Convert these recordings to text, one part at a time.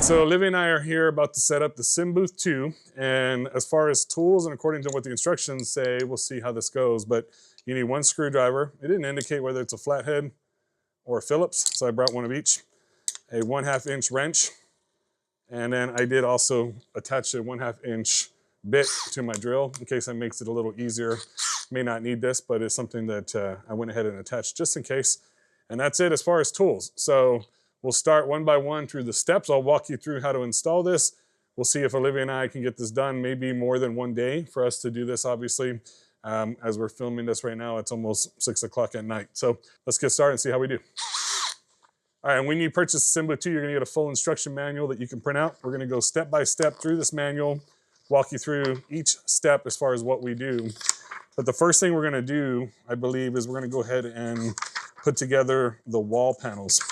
right, so Olivia and I are here about to set up the SimBooth 2, and as far as tools and according to what the instructions say, we'll see how this goes, but you need one screwdriver. It didn't indicate whether it's a flathead or a Phillips, so I brought one of each. A 1/2 inch wrench, and then I did also attach a 1/2 inch bit to my drill in case that makes it a little easier. May not need this, but it's something that I went ahead and attached just in case. And that's it as far as tools. So we'll start one by one through the steps. I'll walk you through how to install this. We'll see if Olivia and I can get this done, maybe more than one day for us to do this, obviously. As we're filming this right now, it's almost 6 o'clock at night. So let's get started and see how we do. All right, and when you purchase SimBooth 2, you're gonna get a full instruction manual that you can print out. We're gonna go step by step through this manual, walk you through each step as far as what we do. But the first thing we're gonna do, I believe, is we're gonna go ahead and put together the wall panels.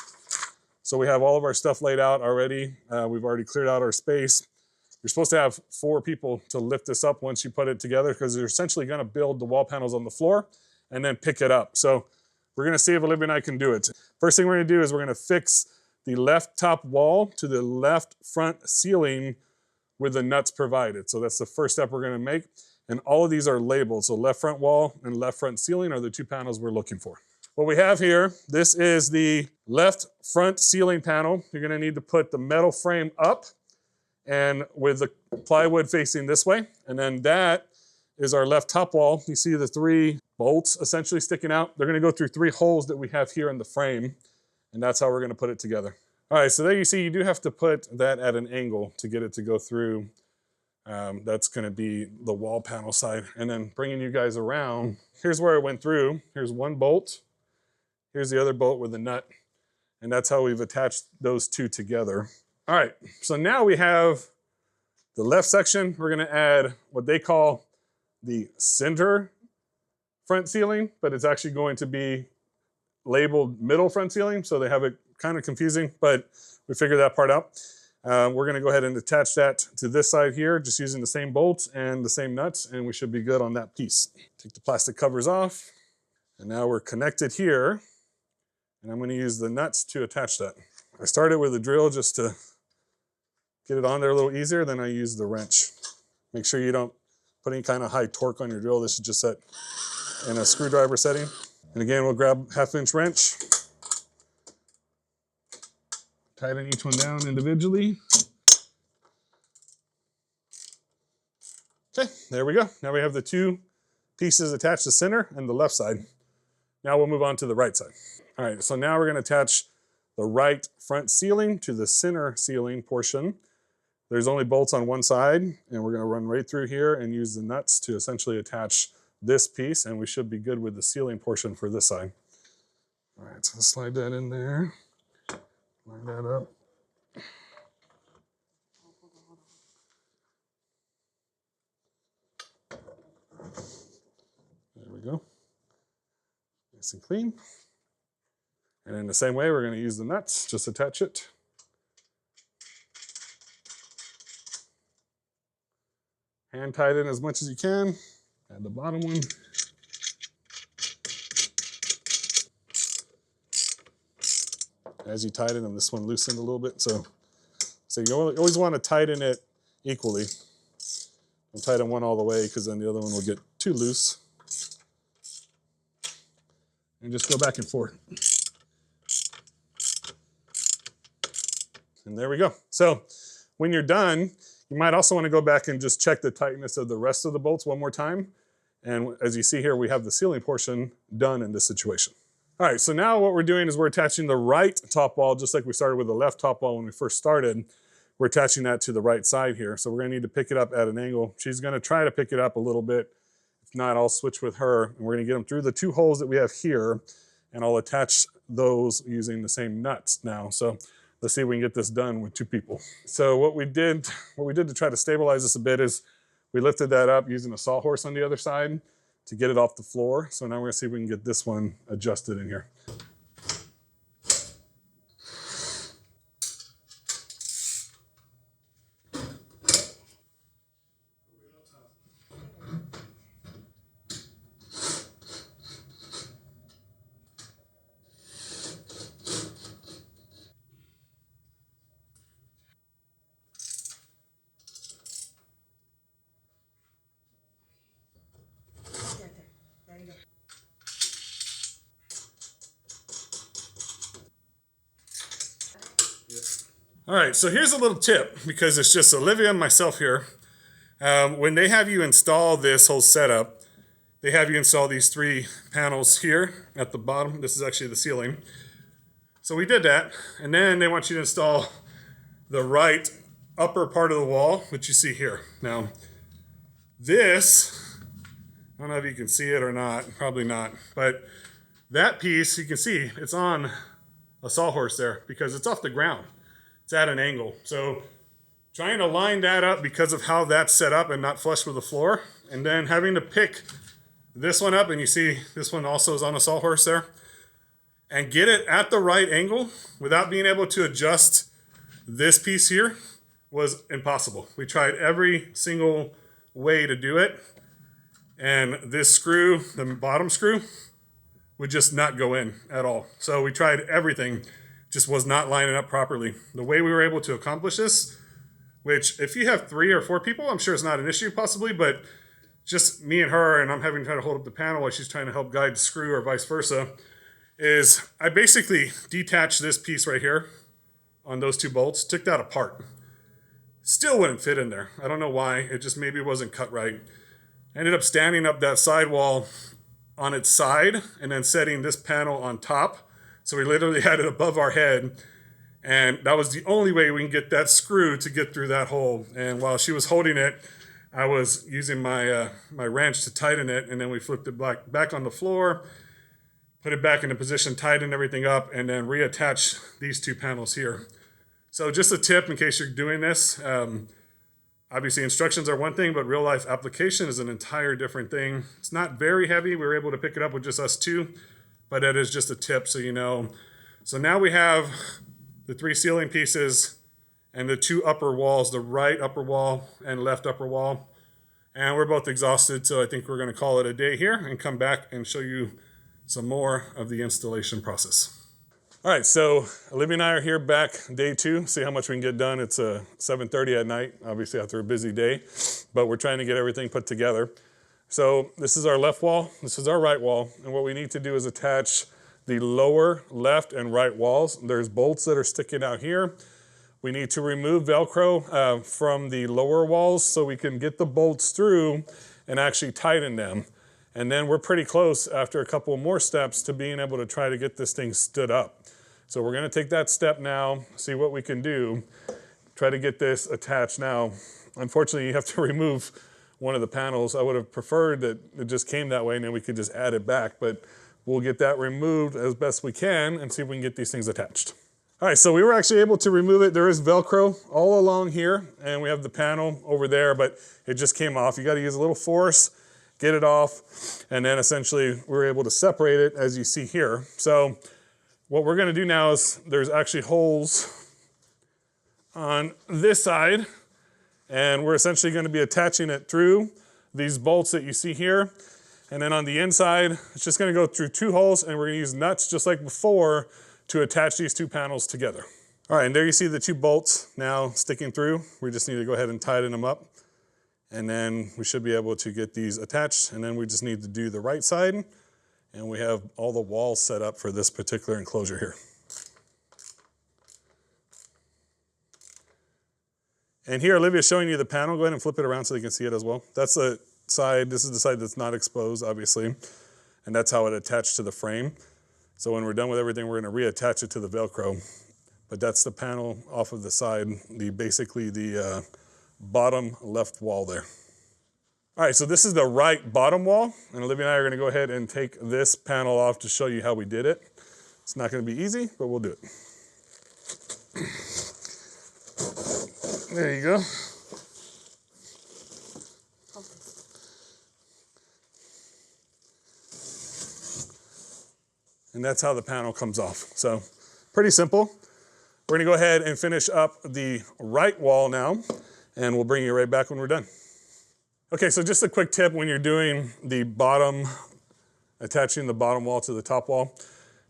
So we have all of our stuff laid out already. We've already cleared out our space. You're supposed to have 4 people to lift this up once you put it together because you're essentially gonna build the wall panels on the floor and then pick it up. So we're gonna see if Olivia and I can do it. First thing we're gonna do is we're gonna fix the left top wall to the left front ceiling with the nuts provided. So that's the first step we're gonna make. And all of these are labeled. So left front wall and left front ceiling are the 2 panels we're looking for. What we have here, this is the left front ceiling panel. You're gonna need to put the metal frame up and with the plywood facing this way. And then that is our left top wall. You see the 3 bolts essentially sticking out. They're gonna go through 3 holes that we have here in the frame. And that's how we're gonna put it together. All right, so there you see, you do have to put that at an angle to get it to go through. That's gonna be the wall panel side. And then bringing you guys around, here's where it went through. Here's one bolt. Here's the other bolt with the nut. And that's how we've attached those 2 together. All right, so now we have the left section. We're gonna add what they call the center front ceiling, but it's actually going to be labeled middle front ceiling. So they have it kind of confusing, but we figured that part out. We're gonna go ahead and attach that to this side here, just using the same bolts and the same nuts, and we should be good on that piece. Take the plastic covers off, and now we're connected here, and I'm gonna use the nuts to attach that. I started with a drill just to get it on there a little easier, then I use the wrench. Make sure you don't put any kind of high torque on your drill. This is just set in a screwdriver setting. And again, we'll grab 1/2 inch wrench, tighten each one down individually. Okay, there we go. Now we have the 2 pieces attached to center and the left side. Now we'll move on to the right side. All right, so now we're gonna attach the right front ceiling to the center ceiling portion. There's only bolts on one side, and we're gonna run right through here and use the nuts to essentially attach this piece, and we should be good with the ceiling portion for this side. All right, so slide that in there, line that up. There we go, nice and clean. And in the same way, we're gonna use the nuts, just attach it. Hand tighten as much as you can. Add the bottom one. As you tighten them, this one loosened a little bit. So you always want to tighten it equally. Don't tighten one all the way because then the other one will get too loose. And just go back and forth. And there we go. So when you're done, you might also want to go back and just check the tightness of the rest of the bolts one more time. And as you see here, we have the ceiling portion done in this situation. All right, so now what we're doing is we're attaching the right top wall, just like we started with the left top wall when we first started. We're attaching that to the right side here. So we're gonna need to pick it up at an angle. She's gonna try to pick it up a little bit. If not, I'll switch with her. And we're gonna get them through the 2 holes that we have here, and I'll attach those using the same nuts now. So let's see if we can get this done with 2 people. So what we did to try to stabilize this a bit is we lifted that up using a sawhorse on the other side to get it off the floor. So now we're gonna see if we can get this one adjusted in here. All right, so here's a little tip, because it's just Olivia and myself here. When they have you install this whole setup, they have you install these 3 panels here at the bottom. This is actually the ceiling. So we did that, and then they want you to install the right upper part of the wall, which you see here. Now, this, I don't know if you can see it or not, probably not, but that piece, you can see, it's on a sawhorse there because it's off the ground. It's at an angle. So trying to line that up because of how that's set up and not flush with the floor, and then having to pick this one up, and you see this one also is on a sawhorse there, and get it at the right angle without being able to adjust this piece here was impossible. We tried every single way to do it, and this screw, the bottom screw, would just not go in at all. So we tried everything, just was not lining up properly. The way we were able to accomplish this, which if you have 3 or 4 people, I'm sure it's not an issue possibly, but just me and her, and I'm having to try to hold up the panel while she's trying to help guide the screw or vice versa, is I basically detached this piece right here on those 2 bolts, took that apart. Still wouldn't fit in there. I don't know why, it just maybe wasn't cut right. Ended up standing up that sidewall on its side and then setting this panel on top. So we literally had it above our head, and that was the only way we can get that screw to get through that hole. And while she was holding it, I was using my my wrench to tighten it, and then we flipped it back on the floor, put it back into position, tighten everything up, and then reattach these 2 panels here. So just a tip in case you're doing this. Obviously instructions are one thing, but real life application is an entire different thing. It's not very heavy. We were able to pick it up with just us 2. But that is just a tip so you know. So now we have the 3 ceiling pieces and the 2 upper walls, the right upper wall and left upper wall. And we're both exhausted, so I think we're going to call it a day here and come back and show you some more of the installation process. All right, so Olivia and I are here back day 2, see how much we can get done. It's 7:30 at night, obviously after a busy day, but we're trying to get everything put together. So this is our left wall, this is our right wall, and what we need to do is attach the lower left and right walls. There's bolts that are sticking out here. We need to remove Velcro from the lower walls so we can get the bolts through and actually tighten them. And then we're pretty close after a couple more steps to being able to try to get this thing stood up. So we're gonna take that step now, see what we can do, try to get this attached. Now, unfortunately, you have to remove one of the panels. I would have preferred that it just came that way and then we could just add it back, but we'll get that removed as best we can and see if we can get these things attached. All right, so we were actually able to remove it. There is Velcro all along here, and we have the panel over there, but it just came off. You gotta use a little force, get it off, and then essentially we're able to separate it as you see here. So what we're gonna do now is there's actually holes on this side, and we're essentially going to be attaching it through these bolts that you see here. And then on the inside, it's just going to go through 2 holes, and we're going to use nuts just like before to attach these 2 panels together. All right, and there you see the 2 bolts now sticking through. We just need to go ahead and tighten them up. And then we should be able to get these attached, and then we just need to do the right side. And we have all the walls set up for this particular enclosure here. And here, Olivia's showing you the panel. Go ahead and flip it around so you can see it as well. That's the side, this is the side that's not exposed, obviously. And that's how it attached to the frame. So when we're done with everything, we're gonna reattach it to the Velcro. But that's the panel off of the side, basically the bottom left wall there. All right, so this is the right bottom wall. And Olivia and I are gonna go ahead and take this panel off to show you how we did it. It's not gonna be easy, but we'll do it. There you go. And that's how the panel comes off. So pretty simple. We're gonna go ahead and finish up the right wall now, and we'll bring you right back when we're done. Okay, so just a quick tip when you're doing the bottom, attaching the bottom wall to the top wall.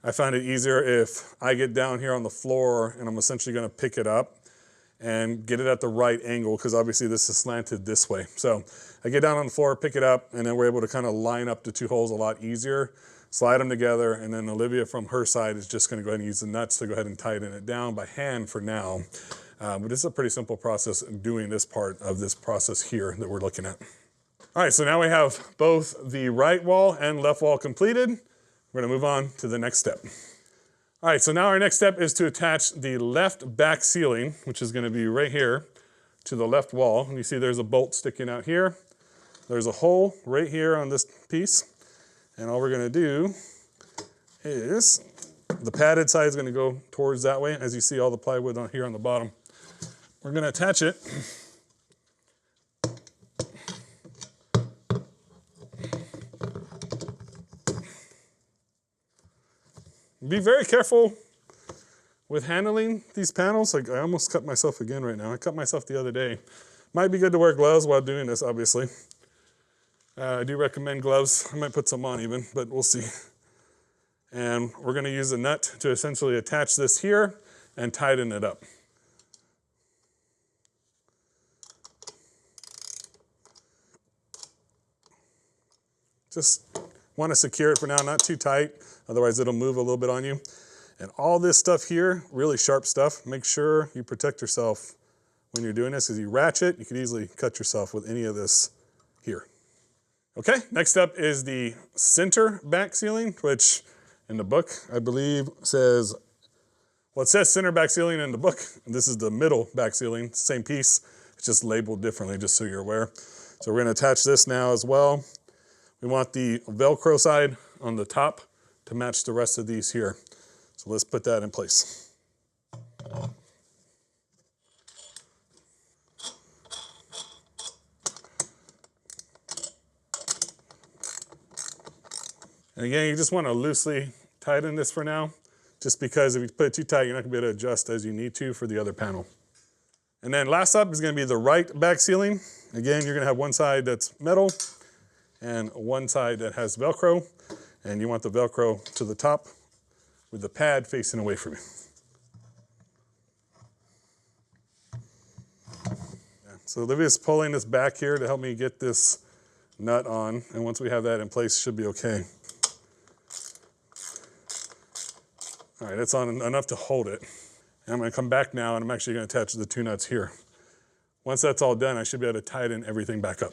I find it easier if I get down here on the floor and I'm essentially gonna pick it up and get it at the right angle, because obviously this is slanted this way. So I get down on the floor, pick it up, and then we're able to kind of line up the 2 holes a lot easier, slide them together, and then Olivia from her side is just gonna go ahead and use the nuts to go ahead and tighten it down by hand for now. But it's a pretty simple process doing this part of this process here that we're looking at. All right, so now we have both the right wall and left wall completed. We're gonna move on to the next step. All right, so now our next step is to attach the left back ceiling, which is gonna be right here, to the left wall. And you see there's a bolt sticking out here. There's a hole right here on this piece. And all we're gonna do is, the padded side is gonna go towards that way, as you see all the plywood on here on the bottom. We're gonna attach it. Be very careful with handling these panels. Like, I almost cut myself again right now. I cut myself the other day. Might be good to wear gloves while doing this, obviously. I do recommend gloves. I might put some on even, but we'll see. And we're gonna use a nut to essentially attach this here and tighten it up. Just want to secure it for now, not too tight, otherwise it'll move a little bit on you. And all this stuff here, really sharp stuff, make sure you protect yourself when you're doing this, because you ratchet, you could easily cut yourself with any of this here. Okay, next up is the center back ceiling, which in the book, I believe says, well, it says center back ceiling in the book. This is the middle back ceiling, same piece, it's just labeled differently, just so you're aware. So we're gonna attach this now as well. We want the Velcro side on the top to match the rest of these here. So let's put that in place. And again, you just want to loosely tighten this for now, just because if you put it too tight, you're not gonna be able to adjust as you need to for the other panel. And then last up is gonna be the right back ceiling. Again, you're gonna have one side that's metal and one side that has Velcro, and you want the Velcro to the top with the pad facing away from you. Yeah, so Olivia's pulling this back here to help me get this nut on, and once we have that in place, it should be okay. All right, that's on enough to hold it. And I'm gonna come back now, and I'm actually gonna attach the two nuts here. Once that's all done, I should be able to tighten everything back up.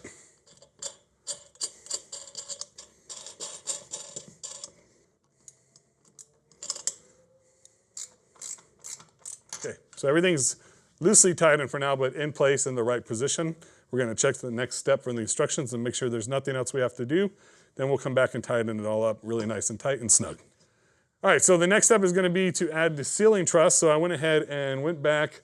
Okay, so everything's loosely tightened for now, but in place in the right position. We're gonna check the next step from the instructions and make sure there's nothing else we have to do. Then we'll come back and tighten it all up really nice and tight and snug. All right, so the next step is gonna be to add the ceiling truss. So I went ahead and went back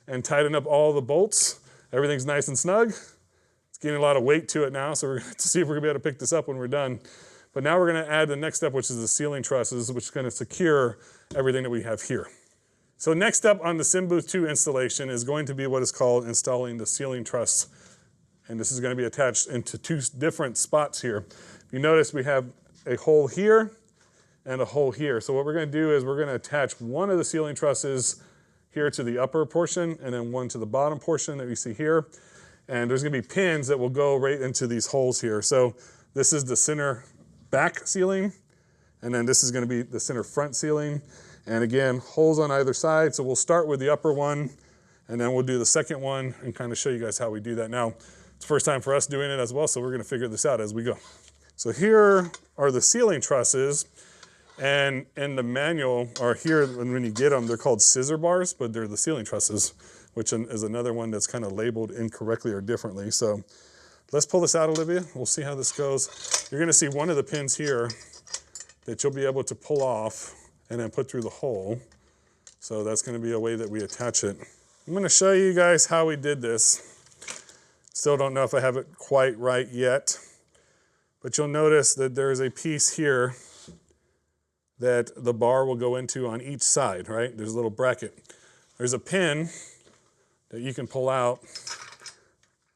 and tightened up all the bolts. Everything's nice and snug. It's getting a lot of weight to it now, so we're gonna have to see if we're gonna be able to pick this up when we're done. But now we're gonna add the next step, which is the ceiling trusses, which is gonna secure everything that we have here. So next up on the SimBooth 2 installation is going to be what is called installing the ceiling truss. And this is gonna be attached into two different spots here. You notice we have a hole here and a hole here. So what we're gonna do is we're gonna attach one of the ceiling trusses here to the upper portion and then one to the bottom portion that you see here. And there's gonna be pins that will go right into these holes here. So this is the center back ceiling, and then this is gonna be the center front ceiling. And again, holes on either side. So we'll start with the upper one, and then we'll do the second one and kind of show you guys how we do that. Now, it's the first time for us doing it as well, so we're gonna figure this out as we go. So here are the ceiling trusses, and in the manual, or here when you get them, they're called scissor bars, but they're the ceiling trusses, which is another one that's kind of labeled incorrectly or differently. So let's pull this out, Olivia. We'll see how this goes. You're gonna see one of the pins here that you'll be able to pull off and then put through the hole. So that's gonna be a way that we attach it. I'm gonna show you guys how we did this. Still don't know if I have it quite right yet, but you'll notice that there's a piece here that the bar will go into on each side, right? There's a little bracket. There's a pin that you can pull out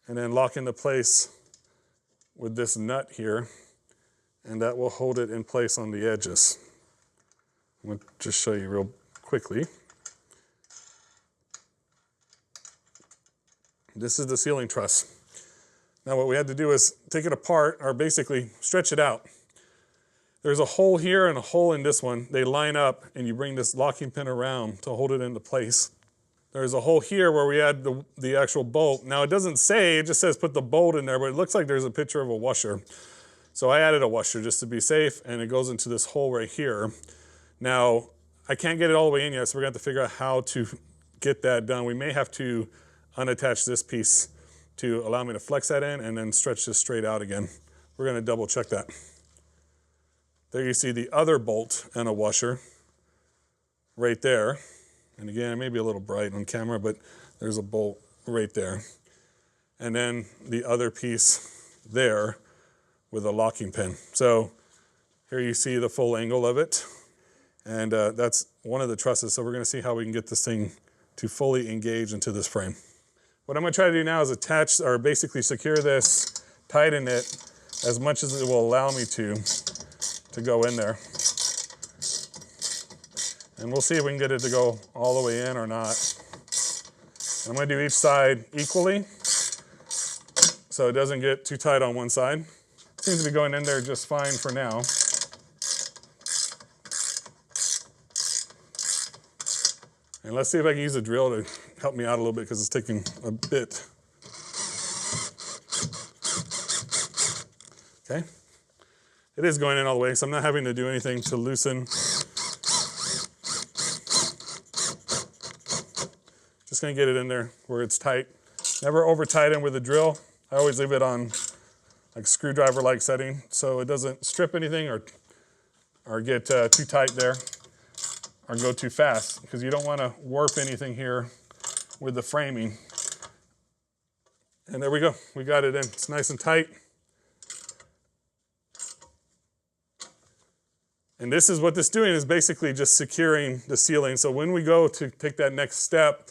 and then lock into place with this nut here, and that will hold it in place on the edges. I'm gonna just show you real quickly. This is the ceiling truss. Now what we had to do is take it apart, or basically stretch it out. There's a hole here and a hole in this one. They line up, and you bring this locking pin around to hold it into place. there's a hole here where we add the actual bolt. Now it doesn't say, it just says put the bolt in there, but it looks like there's a picture of a washer. So I added a washer just to be safe, and it goes into this hole right here. Now, I can't get it all the way in yet, so we're gonna have to figure out how to get that done. We may have to unattach this piece to allow me to flex that in and then stretch this straight out again. We're gonna double check that. There you see the other bolt and a washer right there. And again, it may be a little bright on camera, but there's a bolt right there. And then the other piece there with a locking pin. So here you see the full angle of it. And that's one of the trusses. So we're gonna see how we can get this thing to fully engage into this frame. What I'm gonna try to do now is attach, or basically secure this, tighten it as much as it will allow me to go in there. And we'll see if we can get it to go all the way in or not. And I'm gonna do each side equally so it doesn't get too tight on one side. Seems to be going in there just fine for now. And let's see if I can use a drill to help me out a little bit because it's taking a bit. Okay. It is going in all the way, so I'm not having to do anything to loosen. Just gonna get it in there where it's tight. Never over tighten with a drill. I always leave it on like screwdriver-like setting so it doesn't strip anything or get too tight there or go too fast, because you don't want to warp anything here with the framing. And there we go, we got it in. It's nice and tight. And this is what this is doing, is basically just securing the ceiling. So when we go to take that next step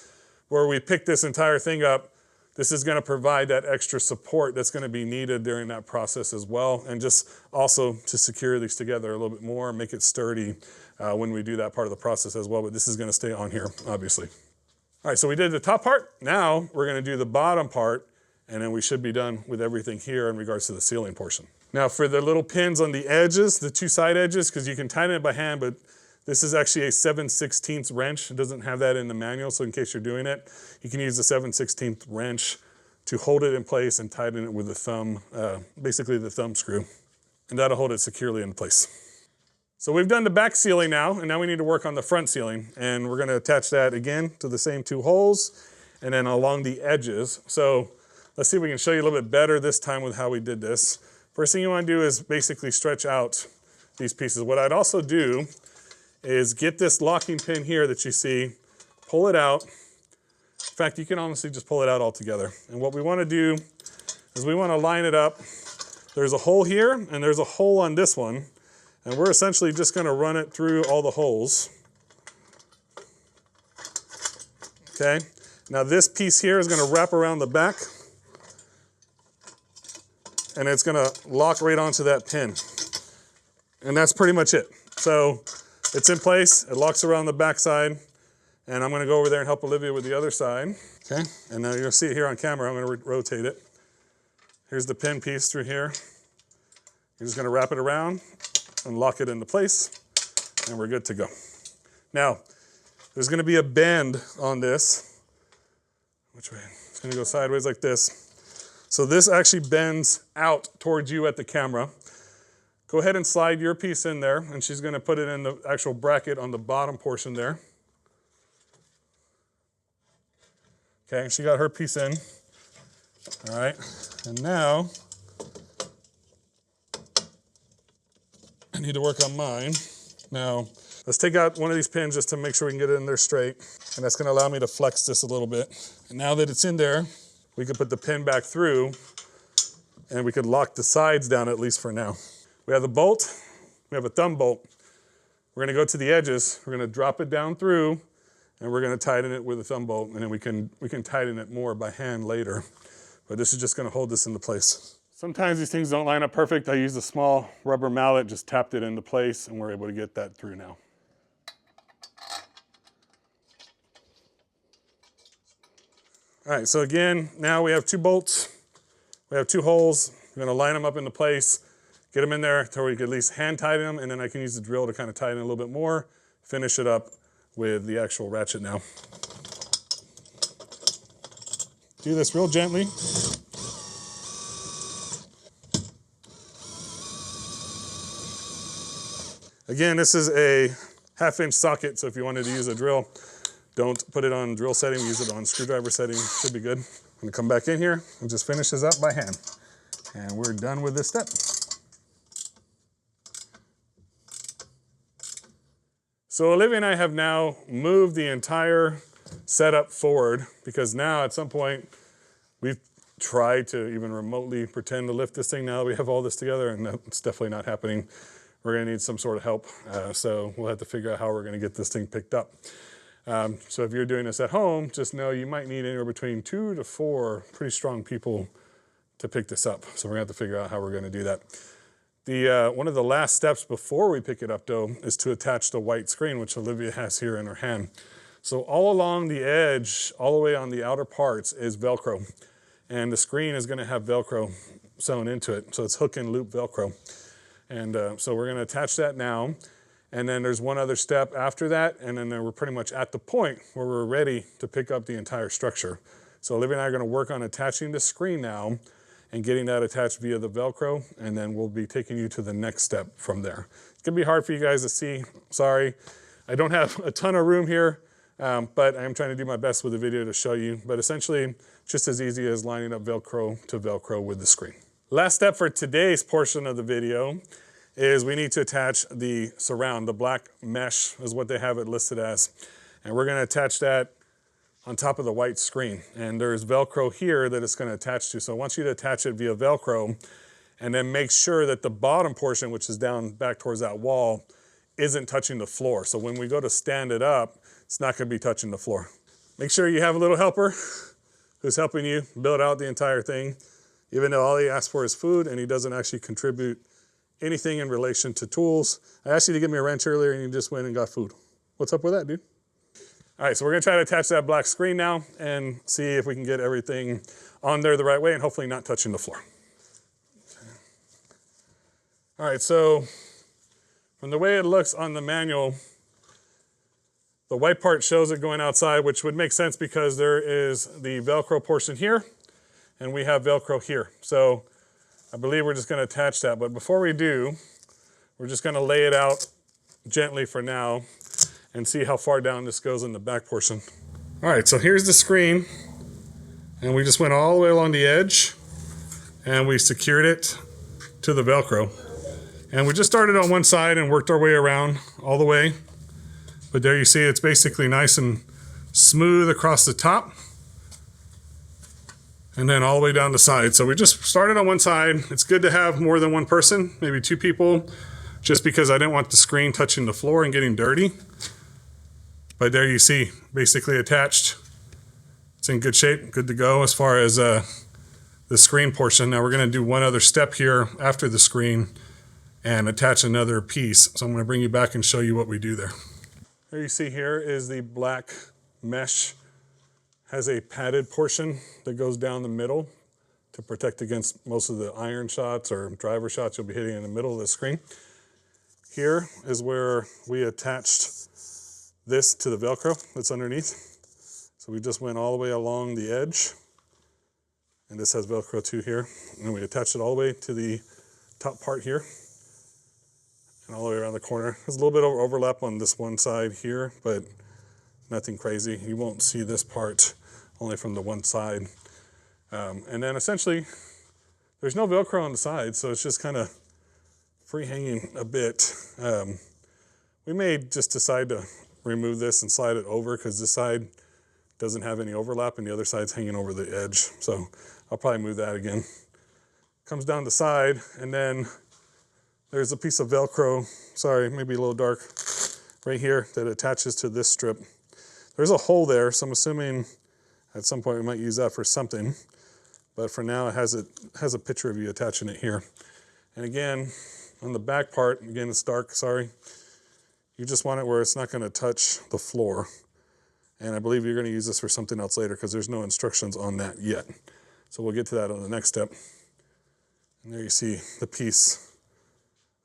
where we pick this entire thing up, this is going to provide that extra support that's going to be needed during that process as well, and just also to secure these together a little bit more, make it sturdy when we do that part of the process as well. But this is going to stay on here, obviously. All right, so we did the top part. Now we're going to do the bottom part, and then we should be done with everything here in regards to the ceiling portion. Now for the little pins on the edges, the two side edges, because you can tighten it by hand, but this is actually a 7/16 wrench. It doesn't have that in the manual, so in case you're doing it, you can use the 7/16 wrench to hold it in place and tighten it with the thumb, basically the thumb screw, and that'll hold it securely in place. So we've done the back ceiling now, and now we need to work on the front ceiling, and we're gonna attach that again to the same two holes, and then along the edges. So let's see if we can show you a little bit better this time with how we did this. First thing you wanna do is basically stretch out these pieces. What I'd also do is get this locking pin here that you see, pull it out. In fact, you can honestly just pull it out altogether. And what we want to do is we want to line it up. There's a hole here and there's a hole on this one. And we're essentially just going to run it through all the holes. Okay, now this piece here is going to wrap around the back. And it's going to lock right onto that pin. And that's pretty much it. So it's in place, it locks around the back side, and I'm gonna go over there and help Olivia with the other side. Okay, and now you're gonna see it here on camera. I'm gonna rotate it. Here's the pin piece through here. You're just gonna wrap it around and lock it into place, and we're good to go. Now, there's gonna be a bend on this. Which way? It's gonna go sideways like this. So this actually bends out towards you at the camera. Go ahead and slide your piece in there, and she's gonna put it in the actual bracket on the bottom portion there. Okay, she got her piece in. All right, and now I need to work on mine. Now, let's take out one of these pins just to make sure we can get it in there straight, and that's gonna allow me to flex this a little bit. And now that it's in there, we can put the pin back through, and we could lock the sides down at least for now. We have the bolt, we have a thumb bolt. We're gonna go to the edges, we're gonna drop it down through, and we're gonna tighten it with a thumb bolt, and then we can tighten it more by hand later. But this is just gonna hold this into place. Sometimes these things don't line up perfect. I used a small rubber mallet, just tapped it into place, and we're able to get that through now. All right, so again, now we have two bolts, we have two holes. We're gonna line them up into place, get them in there until we can at least hand tighten them, and then I can use the drill to kind of tighten it a little bit more, finish it up with the actual ratchet now. do this real gently. Again, this is a 1/2-inch socket, so if you wanted to use a drill, don't put it on drill setting, use it on screwdriver setting, should be good. I'm gonna come back in here and just finish this up by hand. And we're done with this step. So Olivia and I have now moved the entire setup forward because now at some point we've tried to even remotely pretend to lift this thing now that we have all this together, and that's definitely not happening. We're gonna need some sort of help. So we'll have to figure out how we're gonna get this thing picked up. So if you're doing this at home, just know you might need anywhere between 2 to 4 pretty strong people to pick this up. So we're gonna have to figure out how we're gonna do that. One of the last steps before we pick it up though is to attach the white screen, which Olivia has here in her hand. So all along the edge, all the way on the outer parts is Velcro. And the screen is gonna have Velcro sewn into it. So it's hook and loop Velcro. And so we're gonna attach that now. And then there's one other step after that. And then we're pretty much at the point where we're ready to pick up the entire structure. So Olivia and I are gonna work on attaching the screen now and getting that attached via the Velcro, and then we'll be taking you to the next step from there. It's gonna be hard for you guys to see, sorry. I don't have a ton of room here, but I'm trying to do my best with the video to show you, but essentially, just as easy as lining up Velcro to Velcro with the screen. Last step for today's portion of the video is we need to attach the surround, the black mesh is what they have it listed as. And we're gonna attach that on top of the white screen. And there's Velcro here that it's gonna attach to. So I want you to attach it via Velcro and then make sure that the bottom portion, which is down back towards that wall, isn't touching the floor. So when we go to stand it up, it's not gonna be touching the floor. Make sure you have a little helper who's helping you build out the entire thing, even though all he asks for is food and he doesn't actually contribute anything in relation to tools. I asked you to give me a wrench earlier and you just went and got food. What's up with that, dude? All right, so we're gonna try to attach that black screen now and see if we can get everything on there the right way and hopefully not touching the floor. Okay. All right, so from the way it looks on the manual, the white part shows it going outside, which would make sense because there is the Velcro portion here and we have Velcro here. So I believe we're just gonna attach that, but before we do, we're just gonna lay it out gently for now and see how far down this goes in the back portion. All right, so here's the screen, and we just went all the way along the edge, and we secured it to the Velcro. And we just started on one side and worked our way around all the way. But there you see it's basically nice and smooth across the top, and then all the way down the side. So we just started on one side. It's good to have more than one person, maybe 2 people, just because I didn't want the screen touching the floor and getting dirty. But there you see, basically attached. It's in good shape, good to go as far as the screen portion. Now we're gonna do one other step here after the screen and attach another piece. So I'm gonna bring you back and show you what we do there. There you see here is the black mesh. Has a padded portion that goes down the middle to protect against most of the iron shots or driver shots you'll be hitting in the middle of the screen. Here is where we attached this to the Velcro that's underneath. So we just went all the way along the edge, and this has Velcro too here. And we attached it all the way to the top part here, and all the way around the corner. There's a little bit of overlap on this one side here, but nothing crazy. You won't see this part only from the one side. And then essentially, there's no Velcro on the side, so it's just kind of free hanging a bit. We may just decide to remove this and slide it over because this side doesn't have any overlap and the other side's hanging over the edge. So I'll probably move that again. Comes down the side, and then there's a piece of Velcro, sorry, maybe a little dark, right here that attaches to this strip. There's a hole there, so I'm assuming at some point we might use that for something. But for now, it has a picture of you attaching it here. And again, on the back part, again, it's dark, sorry. You just want it where it's not gonna touch the floor. And I believe you're gonna use this for something else later because there's no instructions on that yet. So we'll get to that on the next step. And there you see the piece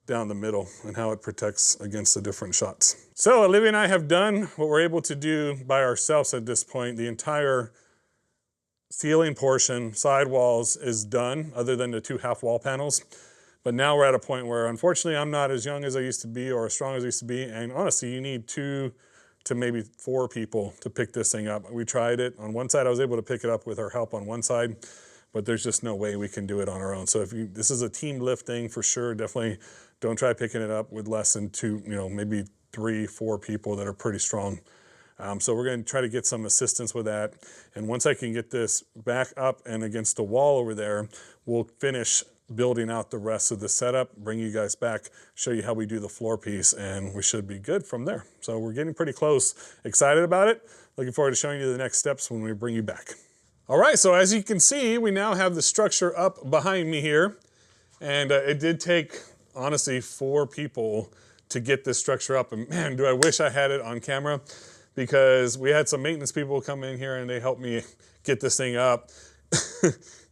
down the middle and how it protects against the different shots. So Olivia and I have done what we're able to do by ourselves at this point. The entire ceiling portion, sidewalls is done, other than the 2 half wall panels. But now we're at a point where, unfortunately, I'm not as young as I used to be or as strong as I used to be. And honestly, you need 2 to maybe 4 people to pick this thing up. We tried it. On one side, I was able to pick it up with our help on one side, but there's just no way we can do it on our own. So if this is a team lift thing for sure, definitely don't try picking it up with less than 2, maybe 3, 4 people that are pretty strong. So we're going to try to get some assistance with that. And once I can get this back up and against the wall over there, we'll finish building out the rest of the setup, bring you guys back, show you how we do the floor piece, and we should be good from there. So we're getting pretty close. Excited about it. Looking forward to showing you the next steps when we bring you back. All right, so as you can see, we now have the structure up behind me here. And it did take, honestly, 4 people to get this structure up. And man, do I wish I had it on camera, because we had some maintenance people come in here and they helped me get this thing up.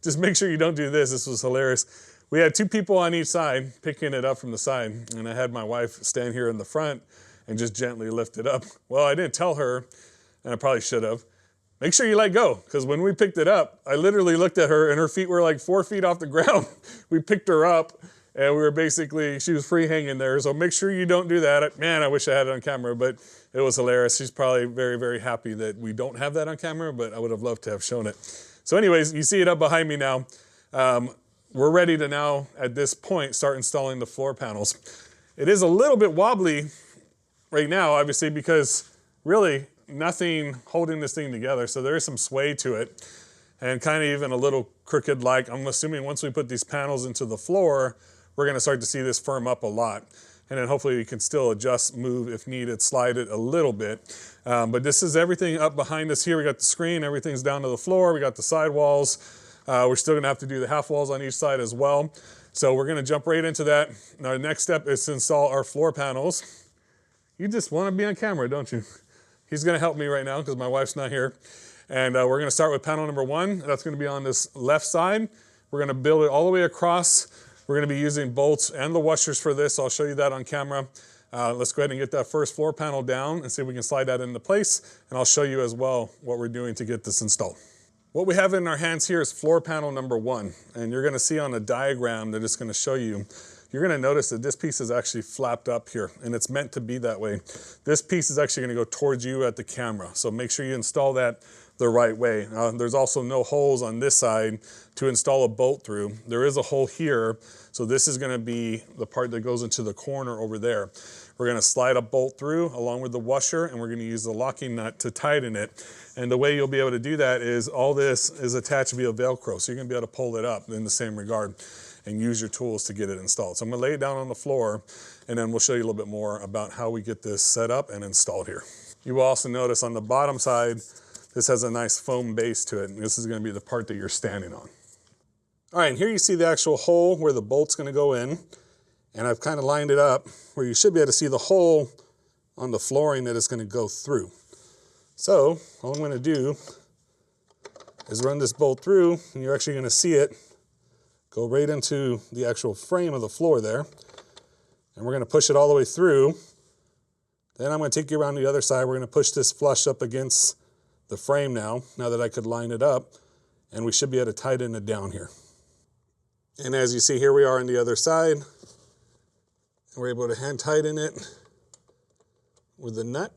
Just make sure you don't do this. This was hilarious. We had 2 people on each side picking it up from the side, and I had my wife stand here in the front and just gently lift it up. Well, I didn't tell her, and I probably should have. Make sure you let go, because when we picked it up, I literally looked at her and her feet were like 4 feet off the ground. We picked her up and we were basically, she was free hanging there. So make sure you don't do that. Man, I wish I had it on camera, but it was hilarious. She's probably very, very happy that we don't have that on camera, but I would have loved to have shown it. So anyways, you see it up behind me now. We're ready to now, at this point, start installing the floor panels. It is a little bit wobbly right now, obviously, because really nothing holding this thing together. So there is some sway to it, and kind of even a little crooked like. I'm assuming once we put these panels into the floor, we're gonna start to see this firm up a lot. And then hopefully you can still adjust, move if needed, slide it a little bit. But this is everything up behind us here. We got the screen, everything's down to the floor. We got the sidewalls. We're still gonna have to do the half walls on each side as well. So we're gonna jump right into that. Now, the next step is to install our floor panels. You just wanna be on camera, don't you? He's gonna help me right now because my wife's not here. And we're gonna start with panel number 1. That's gonna be on this left side. We're gonna build it all the way across. We're gonna be using bolts and the washers for this. I'll show you that on camera. Let's go ahead and get that first floor panel down and see if we can slide that into place. And I'll show you as well what we're doing to get this installed. What we have in our hands here is floor panel number 1. And you're gonna see on a diagram that it's gonna show you, you're gonna notice that this piece is actually flapped up here, and it's meant to be that way. This piece is actually gonna go towards you at the camera. So make sure you install that the right way. There's also no holes on this side to install a bolt through. There is a hole here, so this is gonna be the part that goes into the corner over there. We're gonna slide a bolt through along with the washer, and we're gonna use the locking nut to tighten it. And the way you'll be able to do that is all this is attached via Velcro, so you're gonna be able to pull it up in the same regard and use your tools to get it installed. So I'm gonna lay it down on the floor, and then we'll show you a little bit more about how we get this set up and installed here. You will also notice on the bottom side, this has a nice foam base to it, and this is gonna be the part that you're standing on. All right, and here you see the actual hole where the bolt's gonna go in, and I've kind of lined it up where you should be able to see the hole on the flooring that it's gonna go through. So all I'm gonna do is run this bolt through, and you're actually gonna see it go right into the actual frame of the floor there. And we're gonna push it all the way through. Then I'm gonna take you around the other side. We're gonna push this flush up against the frame now that I could line it up, and we should be able to tighten it down here. And as you see, here we are on the other side. We're able to hand tighten it with the nut.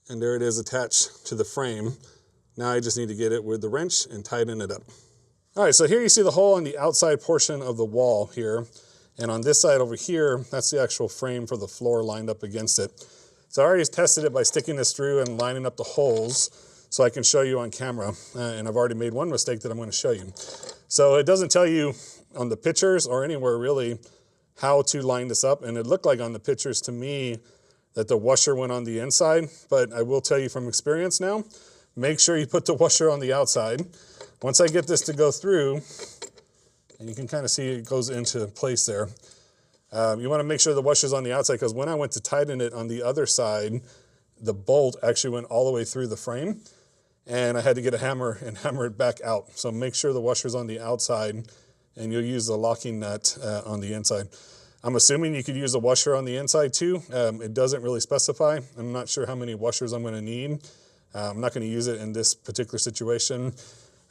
And there it is attached to the frame. Now I just need to get it with the wrench and tighten it up. All right, so here you see the hole on the outside portion of the wall here. And on this side over here, that's the actual frame for the floor lined up against it. So I already tested it by sticking this through and lining up the holes so I can show you on camera. And I've already made one mistake that I'm gonna show you. So it doesn't tell you on the pictures or anywhere really how to line this up. And it looked like on the pictures to me that the washer went on the inside, but I will tell you from experience now, make sure you put the washer on the outside. Once I get this to go through, and you can kind of see it goes into place there, you want to make sure the washer's on the outside, because when I went to tighten it on the other side, the bolt actually went all the way through the frame, and I had to get a hammer and hammer it back out. So make sure the washer's on the outside, and you'll use the locking nut on the inside. I'm assuming you could use a washer on the inside too. It doesn't really specify. I'm not sure how many washers I'm going to need. I'm not going to use it in this particular situation,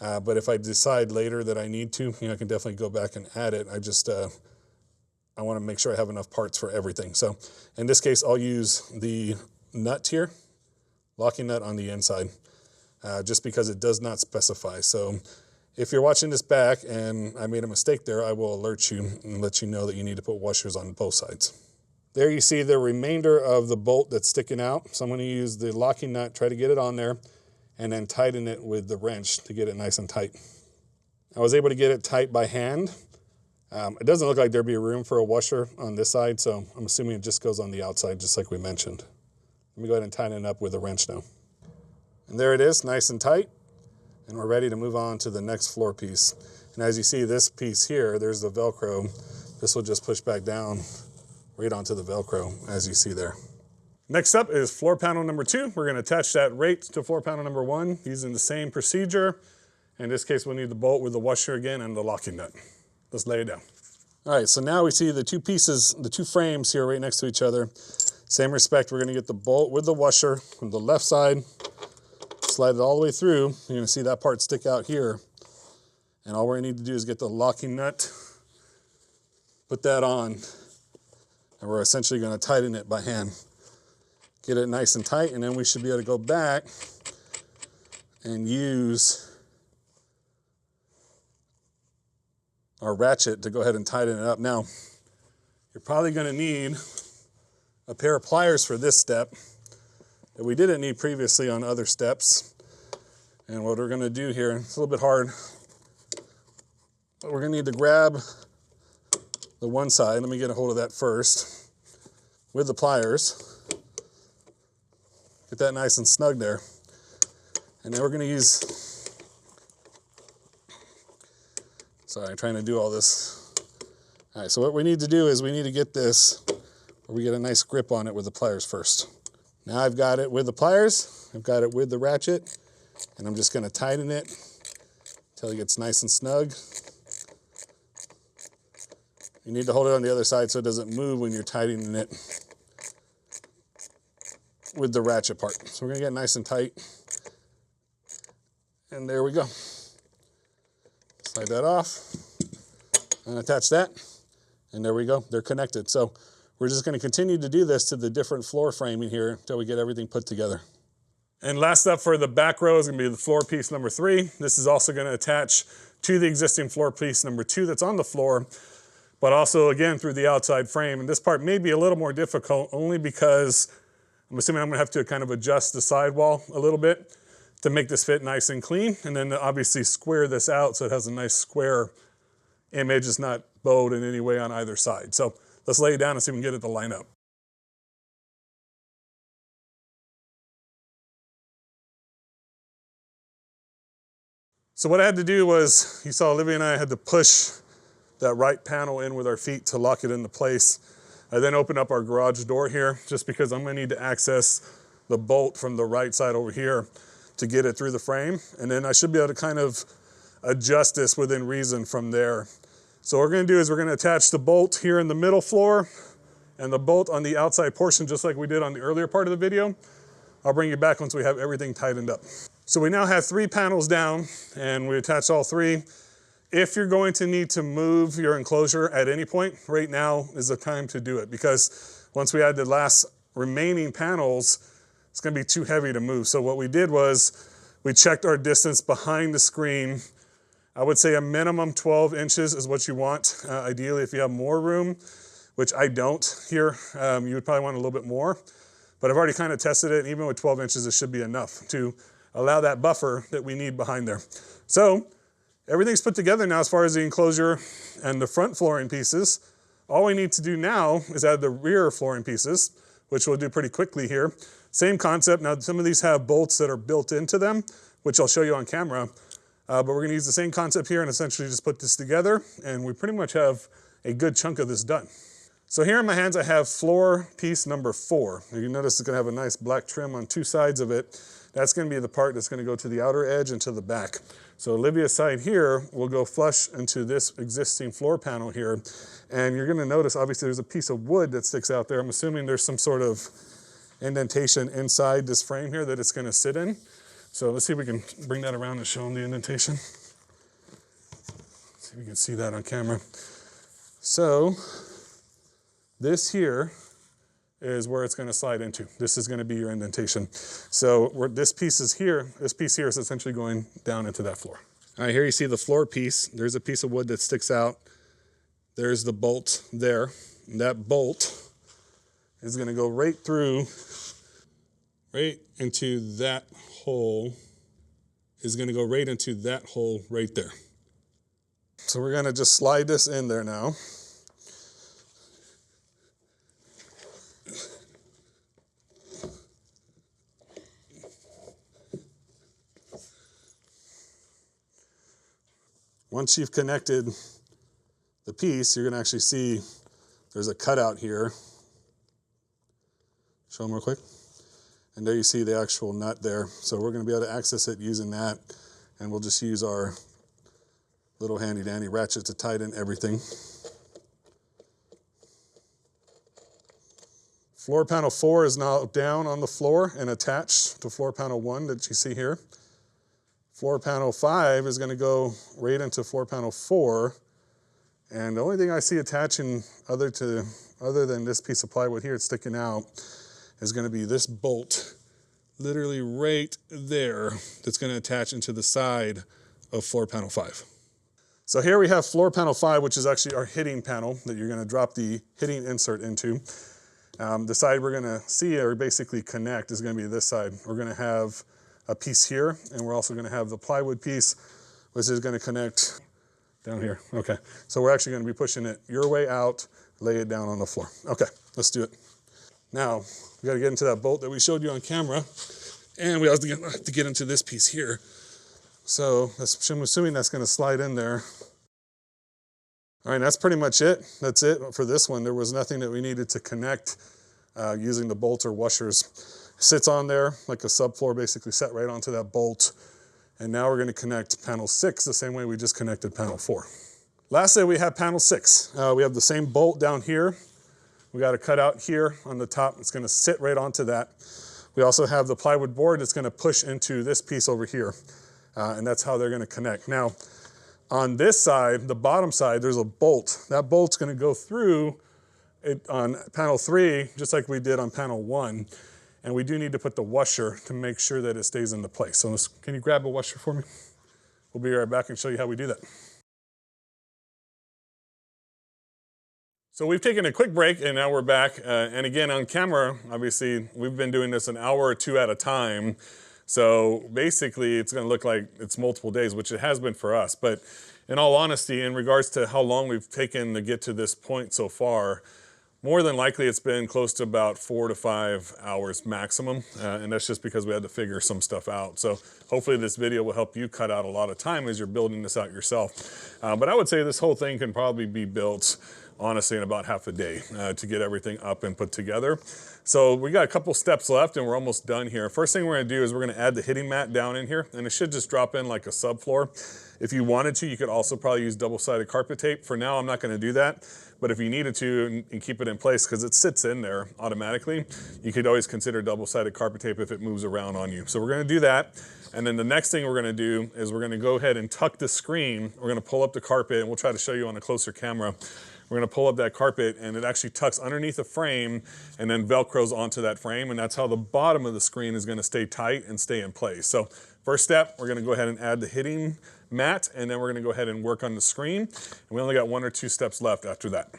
but if I decide later that I need to, I can definitely go back and add it. I want to make sure I have enough parts for everything. So in this case, I'll use the nut here, locking nut on the inside, just because it does not specify. So if you're watching this back and I made a mistake there, I will alert you and let you know that you need to put washers on both sides. There you see the remainder of the bolt that's sticking out. So I'm going to use the locking nut, try to get it on there, and then tighten it with the wrench to get it nice and tight. I was able to get it tight by hand. It doesn't look like there'd be room for a washer on this side, so I'm assuming it just goes on the outside, just like we mentioned. Let me go ahead and tighten it up with a wrench now. And there it is, nice and tight. And we're ready to move on to the next floor piece. And as you see, this piece here, there's the Velcro. This will just push back down right onto the Velcro, as you see there. Next up is floor panel number 2. We're going to attach that right to floor panel number 1 using the same procedure. In this case, we'll need the bolt with the washer again and the locking nut. Let's lay it down. All right, so now we see the two pieces, the two frames here right next to each other. Same respect, we're going to get the bolt with the washer from the left side, slide it all the way through. You're going to see that part stick out here. And all we're going to need to do is get the locking nut, put that on, and we're essentially going to tighten it by hand. Get it nice and tight, and then we should be able to go back and use our ratchet to go ahead and tighten it up. Now, you're probably going to need a pair of pliers for this step that we didn't need previously on other steps. And what we're going to do here, it's a little bit hard, but we're going to need to grab the one side. Let me get a hold of that first with the pliers. Get that nice and snug there. And then we're going to use, sorry, I'm trying to do all this. All right, so what we need to do is we need to get this where we get a nice grip on it with the pliers first. Now I've got it with the pliers, I've got it with the ratchet, and I'm just going to tighten it until it gets nice and snug. You need to hold it on the other side so it doesn't move when you're tightening it with the ratchet part. So we're going to get nice and tight. And there we go. Slide that off and attach that. And there we go. They're connected. So we're just going to continue to do this to the different floor framing here until we get everything put together. And last up for the back row is going to be the floor piece number 3. This is also going to attach to the existing floor piece number 2 that's on the floor, but also again through the outside frame. And this part may be a little more difficult only because I'm assuming I'm going to have to kind of adjust the sidewall a little bit to make this fit nice and clean, and then obviously square this out so it has a nice square image. It's not bowed in any way on either side. So let's lay it down and see if we can get it to line up. So what I had to do was, you saw Olivia and I had to push that right panel in with our feet to lock it into place. I then opened up our garage door here just because I'm going to need to access the bolt from the right side over here to get it through the frame. And then I should be able to kind of adjust this within reason from there. So what we're going to do is we're going to attach the bolt here in the middle floor and the bolt on the outside portion just like we did on the earlier part of the video. I'll bring you back once we have everything tightened up. So we now have 3 panels down and we attached all 3. If you're going to need to move your enclosure at any point, right now is the time to do it, because once we add the last remaining panels, it's going to be too heavy to move. So what we did was we checked our distance behind the screen. I would say a minimum 12 inches is what you want. Ideally, if you have more room, which I don't here, you would probably want a little bit more. But I've already kind of tested it, and even with 12 inches, it should be enough to allow that buffer that we need behind there. So everything's put together now as far as the enclosure and the front flooring pieces. All we need to do now is add the rear flooring pieces, which we'll do pretty quickly here. Same concept. Now, some of these have bolts that are built into them, which I'll show you on camera. But we're going to use the same concept here and essentially just put this together, and we pretty much have a good chunk of this done. So here in my hands, I have floor piece number 4. You notice it's going to have a nice black trim on 2 sides of it. That's going to be the part that's going to go to the outer edge and to the back. So Olivia's side here will go flush into this existing floor panel here. And you're going to notice, obviously, there's a piece of wood that sticks out there. I'm assuming there's some sort of indentation inside this frame here that it's going to sit in. So let's see if we can bring that around and show them the indentation. See if we can see that on camera. So this here is where it's going to slide into. This is going to be your indentation. So this piece here is essentially going down into that floor. All right, here you see the floor piece. There's a piece of wood that sticks out. There's the bolt there. And that bolt is going to go right through, right into that hole, is going to go right into that hole right there. So we're going to just slide this in there now. Once you've connected the piece, you're going to actually see there's a cutout here. Show them real quick. And there you see the actual nut there. So we're going to be able to access it using that. And we'll just use our little handy dandy ratchet to tighten everything. Floor panel 4 is now down on the floor and attached to floor panel 1 that you see here. Floor panel 5 is going to go right into floor panel 4. And the only thing I see attaching other than this piece of plywood here, it's sticking out, is going to be this bolt, literally right there, that's going to attach into the side of floor panel 5. So here we have floor panel 5, which is actually our hitting panel that you're going to drop the hitting insert into. The side we're going to see or basically connect is going to be this side. We're going to have a piece here, and we're also going to have the plywood piece, which is going to connect down here. Okay, so we're actually going to be pushing it your way out, lay it down on the floor. Okay, let's do it. Now, we got to get into that bolt that we showed you on camera, and we also have to get into this piece here. So I'm assuming that's going to slide in there. All right, that's pretty much it. That's it for this one. There was nothing that we needed to connect using the bolts or washers. Sits on there like a subfloor, basically set right onto that bolt. And now we're going to connect panel 6 the same way we just connected panel 4. Lastly, we have panel 6. We have the same bolt down here. We got a cutout here on the top. It's going to sit right onto that. We also have the plywood board that's going to push into this piece over here. And that's how they're going to connect. Now, on this side, the bottom side, there's a bolt. That bolt's going to go through it on panel 3, just like we did on panel 1. And we do need to put the washer to make sure that it stays into place. So can you grab a washer for me? We'll be right back and show you how we do that. So we've taken a quick break and now we're back. And again, on camera, obviously, we've been doing this an hour or two at a time. So basically, it's going to look like it's multiple days, which it has been for us. But in all honesty, in regards to how long we've taken to get to this point so far, more than likely, it's been close to about 4 to 5 hours maximum, and that's just because we had to figure some stuff out. So hopefully this video will help you cut out a lot of time as you're building this out yourself. But I would say this whole thing can probably be built, honestly, in about half a day to get everything up and put together. So we got a couple steps left and we're almost done here. First thing we're gonna do is we're gonna add the hitting mat down in here, and it should just drop in like a subfloor. If you wanted to, you could also probably use double-sided carpet tape. For now, I'm not gonna do that. But if you needed to and keep it in place, because it sits in there automatically, you could always consider double-sided carpet tape if it moves around on you. So we're gonna do that. And then the next thing we're gonna do is we're gonna go ahead and tuck the screen. We're gonna pull up the carpet, and we'll try to show you on a closer camera. We're gonna pull up that carpet, and it actually tucks underneath the frame and then Velcros onto that frame, and that's how the bottom of the screen is gonna stay tight and stay in place. So first step, we're gonna go ahead and add the hitting mat, and then we're gonna go ahead and work on the screen. And we only got 1 or 2 steps left after that.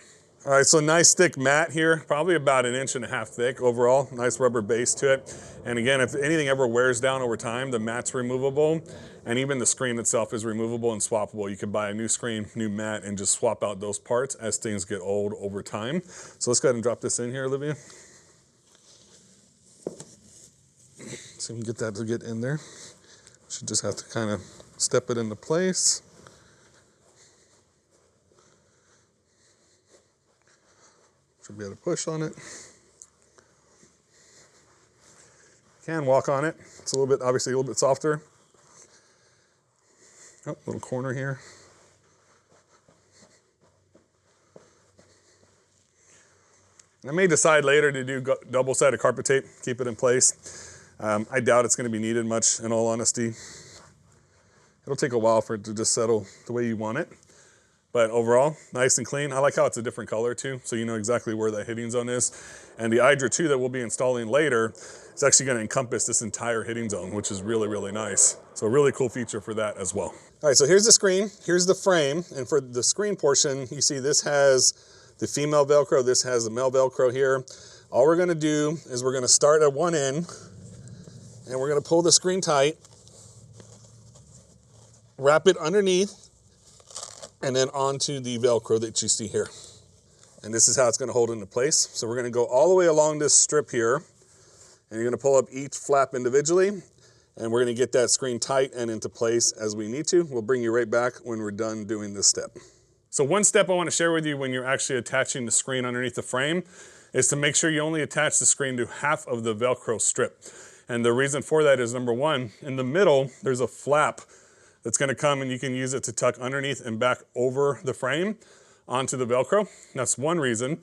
All right, so nice thick mat here, probably about 1.5 inches thick overall, nice rubber base to it. And again, if anything ever wears down over time, the mat's removable, and even the screen itself is removable and swappable. You can buy a new screen, new mat, and just swap out those parts as things get old over time. So let's go ahead and drop this in here, Olivia. So we can get that to get in there. Should just have to kind of step it into place. Should be able to push on it. Can walk on it. It's a little bit, obviously a little bit softer. Oh, little corner here. I may decide later to do double-sided carpet tape, keep it in place. I doubt it's going to be needed much, in all honesty. It'll take a while for it to just settle the way you want it. But overall, nice and clean. I like how it's a different color too, so you know exactly where that hitting zone is. And the Idra II that we'll be installing later is actually going to encompass this entire hitting zone, which is really, really nice. So a really cool feature for that as well. All right, so here's the screen, here's the frame. And for the screen portion, you see this has the female Velcro, this has the male Velcro here. All we're gonna do is we're gonna start at one end and we're gonna pull the screen tight, wrap it underneath, and then onto the Velcro that you see here. And this is how it's gonna hold into place. So we're gonna go all the way along this strip here, and you're gonna pull up each flap individually, and we're gonna get that screen tight and into place as we need to. We'll bring you right back when we're done doing this step. So one step I wanna share with you when you're actually attaching the screen underneath the frame is to make sure you only attach the screen to half of the Velcro strip. And the reason for that is, number one, in the middle, there's a flap that's gonna come and you can use it to tuck underneath and back over the frame onto the Velcro. That's one reason.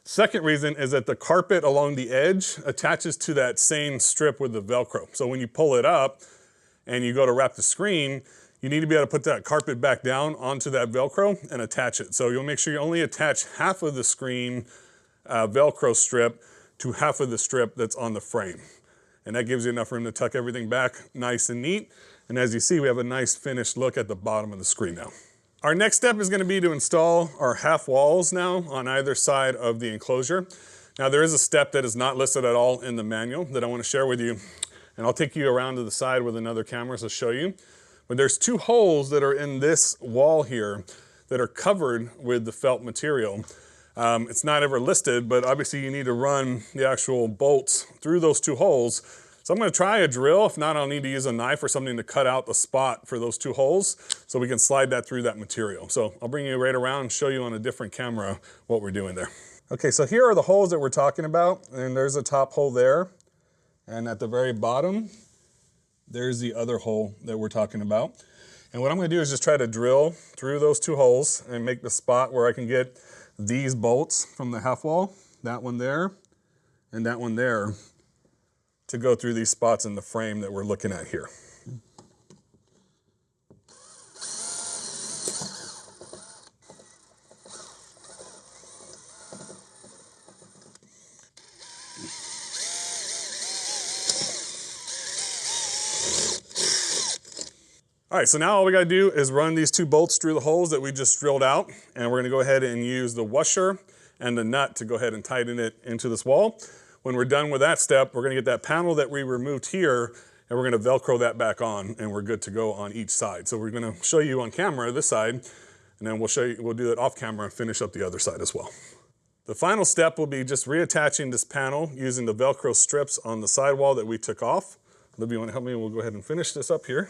Second reason is that the carpet along the edge attaches to that same strip with the Velcro. So when you pull it up and you go to wrap the screen, you need to be able to put that carpet back down onto that Velcro and attach it. So you'll make sure you only attach half of the screen Velcro strip to half of the strip that's on the frame. And that gives you enough room to tuck everything back nice and neat. And as you see, we have a nice finished look at the bottom of the screen now. Our next step is gonna be to install our half walls now on either side of the enclosure. Now there is a step that is not listed at all in the manual that I wanna share with you. And I'll take you around to the side with another camera to show you. But there's two holes that are in this wall here that are covered with the felt material. It's not ever listed, but obviously you need to run the actual bolts through those two holes. So I'm gonna try a drill. If not, I'll need to use a knife or something to cut out the spot for those two holes so we can slide that through that material. So I'll bring you right around and show you on a different camera what we're doing there. Okay, so here are the holes that we're talking about, and there's a top hole there. And at the very bottom, there's the other hole that we're talking about. And what I'm gonna do is just try to drill through those two holes and make the spot where I can get these bolts from the half wall, that one there, and that one there, to go through these spots in the frame that we're looking at here. All right, so now all we gotta do is run these two bolts through the holes that we just drilled out, and we're gonna go ahead and use the washer and the nut to go ahead and tighten it into this wall. When we're done with that step, we're gonna get that panel that we removed here, and we're gonna Velcro that back on, and we're good to go on each side. So we're gonna show you on camera this side, and then we'll do it off camera and finish up the other side as well. The final step will be just reattaching this panel using the Velcro strips on the sidewall that we took off. Libby, you wanna help me? We'll go ahead and finish this up here.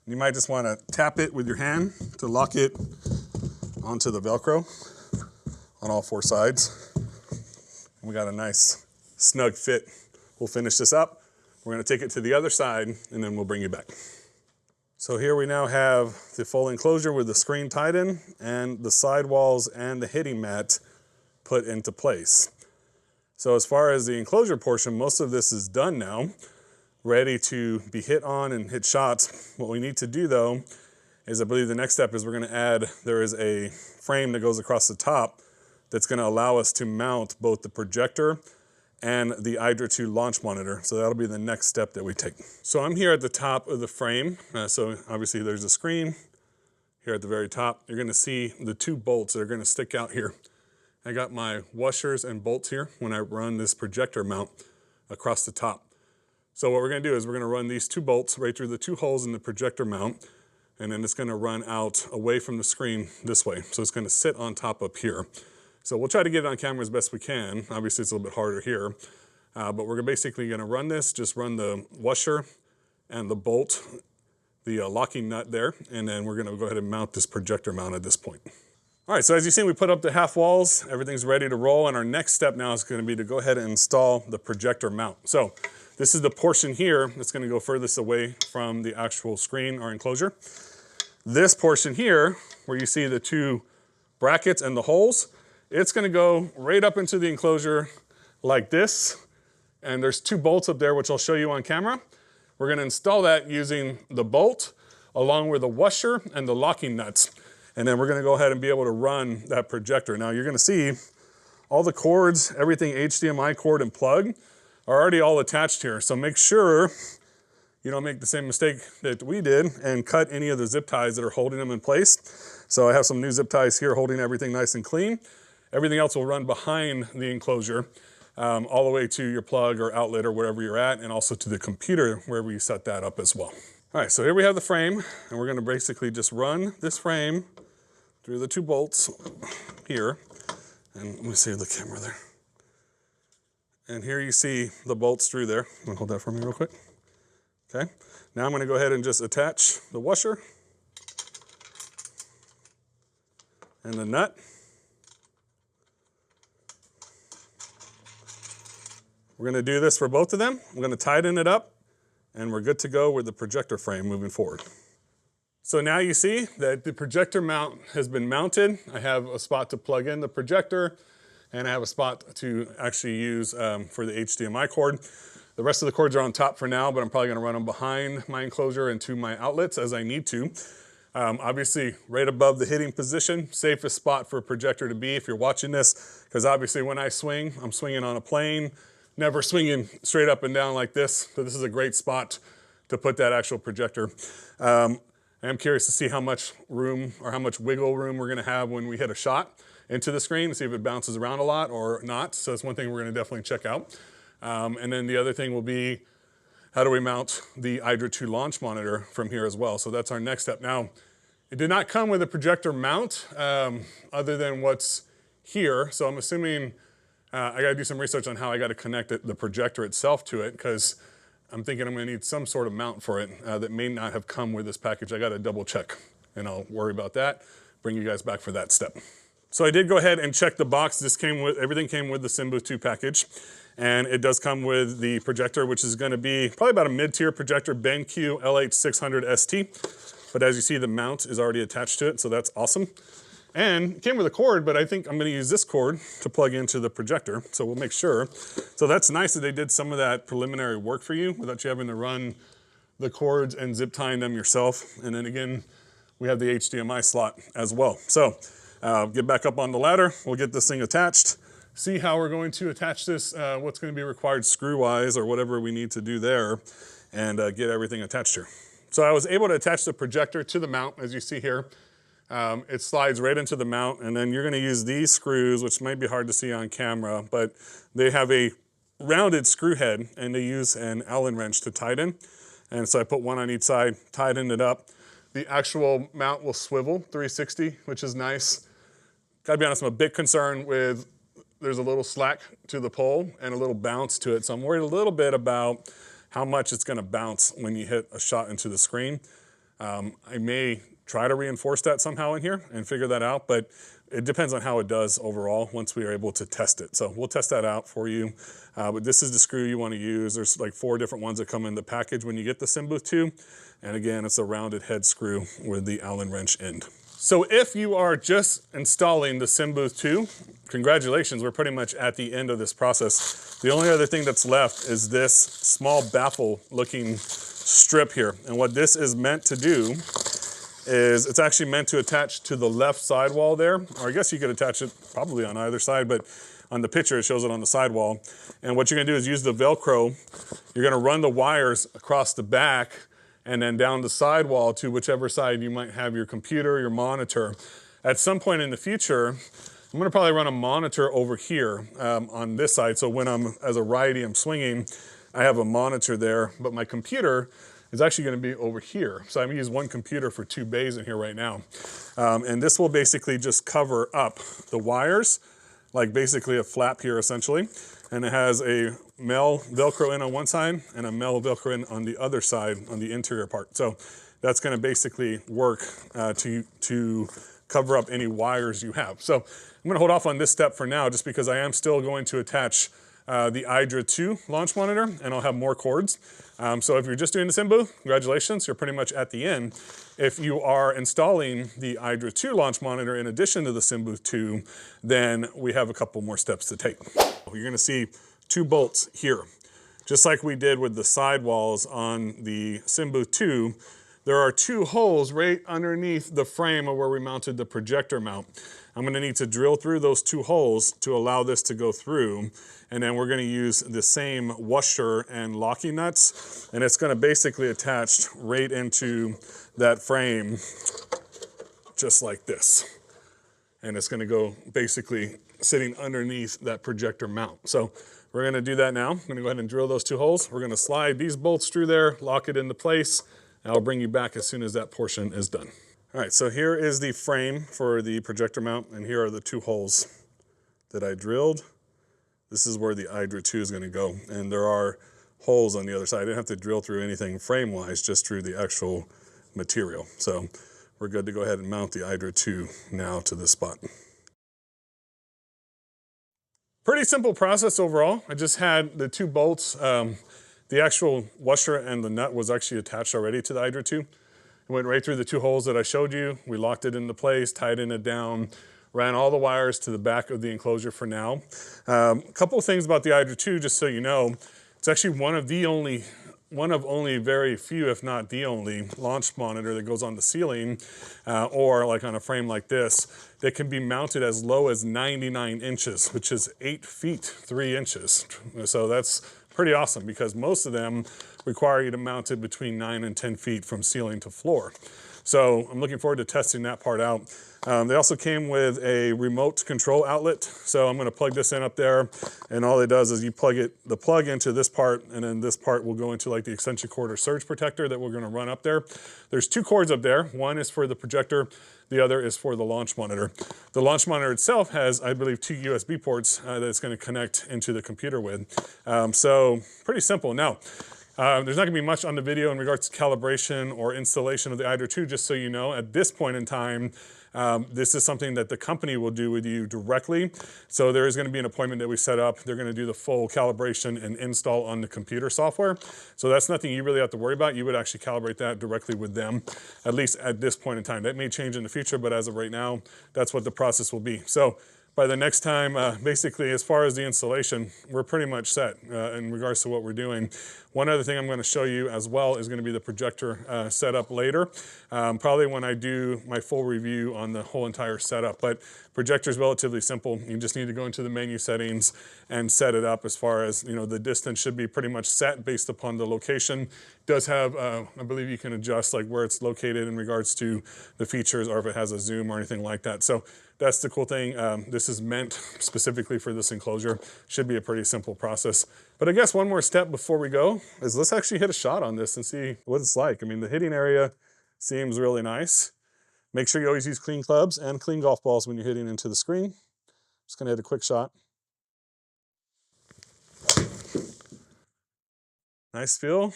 You might just want to tap it with your hand to lock it onto the Velcro on all four sides. And we got a nice snug fit. We'll finish this up. We're going to take it to the other side and then we'll bring you back. So here we now have the full enclosure with the screen tied in and the sidewalls and the hitting mat put into place. So as far as the enclosure portion, most of this is done now, ready to be hit on and hit shots. What we need to do though, is I believe the next step is we're gonna add, there is a frame that goes across the top that's gonna allow us to mount both the projector and the Idra II launch monitor. So that'll be the next step that we take. So I'm here at the top of the frame. So obviously there's a screen here at the very top. You're gonna see the two bolts that are gonna stick out here. I got my washers and bolts here when I run this projector mount across the top. So what we're gonna do is we're gonna run these two bolts right through the two holes in the projector mount, and then it's gonna run out away from the screen this way. So it's gonna sit on top up here. So we'll try to get it on camera as best we can. Obviously it's a little bit harder here, but we're basically gonna run this, just run the washer and the bolt, the locking nut there, and then we're gonna go ahead and mount this projector mount at this point. All right, so as you see, we put up the half walls, everything's ready to roll, and our next step now is gonna be to go ahead and install the projector mount. So This is the portion here that's going to go furthest away from the actual screen or enclosure. This portion here, where you see the two brackets and the holes, it's going to go right up into the enclosure like this. And there's two bolts up there, which I'll show you on camera. We're going to install that using the bolt along with the washer and the locking nuts. And then we're going to go ahead and be able to run that projector. Now you're going to see all the cords, everything HDMI cord and plug are already all attached here. So make sure you don't make the same mistake that we did and cut any of the zip ties that are holding them in place. So I have some new zip ties here holding everything nice and clean. Everything else will run behind the enclosure all the way to your plug or outlet or wherever you're at, and also to the computer wherever you set that up as well. All right, so here we have the frame, and we're gonna basically just run this frame through the two bolts here. And let me see the camera there. And here you see the bolts through there. I'm gonna hold that for me real quick. Okay, now I'm gonna go ahead and just attach the washer and the nut. We're gonna do this for both of them. I'm gonna tighten it up, and we're good to go with the projector frame moving forward. So now you see that the projector mount has been mounted. I have a spot to plug in the projector, and I have a spot to actually use for the HDMI cord. The rest of the cords are on top for now, but I'm probably gonna run them behind my enclosure and to my outlets as I need to. Obviously, right above the hitting position, safest spot for a projector to be if you're watching this, because obviously when I swing, I'm swinging on a plane, never swinging straight up and down like this. So this is a great spot to put that actual projector. I am curious to see how much room or how much wiggle room we're gonna have when we hit a shot into the screen to see if it bounces around a lot or not. So that's one thing we're gonna definitely check out. And then the other thing will be, how do we mount the Idra II launch monitor from here as well? So that's our next step. Now, it did not come with a projector mount other than what's here. So I'm assuming I gotta do some research on how I gotta connect the projector itself to it, because I'm thinking I'm gonna need some sort of mount for it that may not have come with this package. I gotta double check, and I'll worry about that, bring you guys back for that step. So I did go ahead and check the box. Everything came with the SimBooth 2 package, and it does come with the projector, which is gonna be probably about a mid-tier projector, BenQ LH600 ST. But as you see, the mount is already attached to it, so that's awesome. And it came with a cord, but I think I'm gonna use this cord to plug into the projector, so we'll make sure. So that's nice that they did some of that preliminary work for you without you having to run the cords and zip tying them yourself. And then again, we have the HDMI slot as well. So get back up on the ladder, we'll get this thing attached, see how we're going to attach this, what's gonna be required screw-wise or whatever we need to do there, and get everything attached here. So I was able to attach the projector to the mount, as you see here. It slides right into the mount, and then you're gonna use these screws, which might be hard to see on camera, but they have a rounded screw head, and they use an Allen wrench to tighten. And so I put one on each side, tighten it up. The actual mount will swivel 360, which is nice. Gotta be honest, I'm a bit concerned with, there's a little slack to the pole and a little bounce to it. So I'm worried a little bit about how much it's gonna bounce when you hit a shot into the screen. I may try to reinforce that somehow in here and figure that out, but it depends on how it does overall once we are able to test it. So we'll test that out for you. But this is the screw you want to use. There's like 4 different ones that come in the package when you get the SimBooth 2. And again, it's a rounded head screw with the Allen wrench end. So if you are just installing the SimBooth 2, congratulations, we're pretty much at the end of this process. The only other thing that's left is this small baffle looking strip here. And what this is meant to do is it's actually meant to attach to the left sidewall there, or I guess you could attach it probably on either side, but on the picture it shows it on the sidewall. And what you're gonna do is use the Velcro. You're gonna run the wires across the back and then down the sidewall to whichever side you might have your computer, your monitor. At some point in the future, I'm gonna probably run a monitor over here on this side, so when I'm, as a righty, I'm swinging, I have a monitor there, but my computer is actually gonna be over here. So I'm gonna use one computer for 2 bays in here right now. And this will basically just cover up the wires, like basically a flap here essentially. And it has a male Velcro in on one side and a male Velcro in on the other side on the interior part. So that's gonna basically work to cover up any wires you have. So I'm gonna hold off on this step for now just because I am still going to attach the Idra II launch monitor, and I'll have more cords. So if you're just doing the SimBooth, congratulations, you're pretty much at the end. If you are installing the Idra II launch monitor in addition to the SimBooth 2, then we have a couple more steps to take. You're gonna see 2 bolts here. Just like we did with the sidewalls on the SimBooth 2, there are 2 holes right underneath the frame of where we mounted the projector mount. I'm gonna need to drill through those 2 holes to allow this to go through. And then we're gonna use the same washer and locking nuts. And it's gonna basically attach right into that frame, just like this. And it's gonna go basically sitting underneath that projector mount. So we're gonna do that now. I'm gonna go ahead and drill those 2 holes. We're gonna slide these bolts through there, lock it into place, and I'll bring you back as soon as that portion is done. All right, so here is the frame for the projector mount, and here are the 2 holes that I drilled. This is where the Idra II is gonna go, and there are holes on the other side. I didn't have to drill through anything frame-wise, just through the actual material. So we're good to go ahead and mount the Idra II now to this spot. Pretty simple process overall. I just had the 2 bolts. The actual washer and the nut was actually attached already to the Idra II. It went right through the 2 holes that I showed you. We locked it into place, tightened it down, ran all the wires to the back of the enclosure for now. A couple of things about the Idra II, just so you know. It's actually one of only very few, if not the only, launch monitor that goes on the ceiling or like on a frame like this that can be mounted as low as 99 inches, which is 8 feet 3 inches. So that's pretty awesome because most of them require you to mount it between 9 and 10 feet from ceiling to floor. So I'm looking forward to testing that part out. They also came with a remote control outlet. So I'm gonna plug this in up there, and all it does is you plug the plug into this part, and then this part will go into like the extension cord or surge protector that we're gonna run up there. There's 2 cords up there. One is for the projector, the other is for the launch monitor. The launch monitor itself has, I believe, 2 USB ports that it's gonna connect into the computer with. So pretty simple. Now, there's not gonna be much on the video in regards to calibration or installation of the Idra II, just so you know. At this point in time, this is something that the company will do with you directly. So there is gonna be an appointment that we set up. They're gonna do the full calibration and install on the computer software. So that's nothing you really have to worry about. You would actually calibrate that directly with them, at least at this point in time. That may change in the future, but as of right now, that's what the process will be. So by the next time, basically, as far as the installation, we're pretty much set in regards to what we're doing. One other thing I'm going to show you as well is going to be the projector setup later, probably when I do my full review on the whole entire setup. But projector is relatively simple. You just need to go into the menu settings and set it up as far as, you know, the distance should be pretty much set based upon the location. It does have, I believe you can adjust like where it's located in regards to the features or if it has a zoom or anything like that. So that's the cool thing. This is meant specifically for this enclosure. Should be a pretty simple process. But I guess one more step before we go is let's actually hit a shot on this and see what it's like. I mean, the hitting area seems really nice. Make sure you always use clean clubs and clean golf balls when you're hitting into the screen. Just gonna hit a quick shot. Nice feel.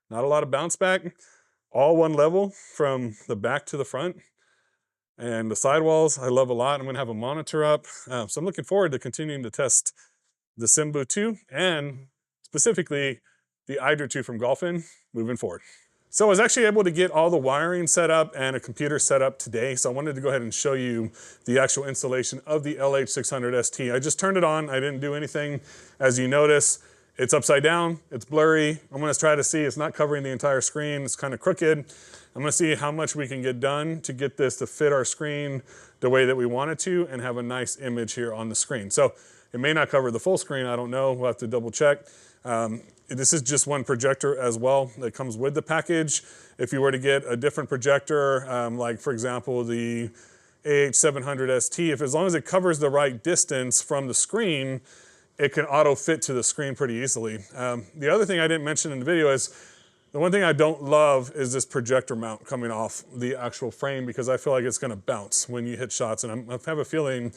Not a lot of bounce back. All one level from the back to the front. And the sidewalls, I love a lot. I'm gonna have a monitor up. So I'm looking forward to continuing to test the SimBooth 2 and specifically the Idra II from Golfin moving forward. So I was actually able to get all the wiring set up and a computer set up today. So I wanted to go ahead and show you the actual installation of the LH600ST. I just turned it on. I didn't do anything. As you notice, it's upside down. It's blurry. I'm gonna try to see. It's not covering the entire screen. It's kind of crooked. I'm gonna see how much we can get done to get this to fit our screen the way that we want it to and have a nice image here on the screen. So it may not cover the full screen. I don't know. We'll have to double check. This is just one projector as well that comes with the package. If you were to get a different projector, like for example, the AH700ST, as long as it covers the right distance from the screen, it can auto fit to the screen pretty easily. The other thing I didn't mention in the video is, the one thing I don't love is this projector mount coming off the actual frame because I feel like it's gonna bounce when you hit shots, and I have a feeling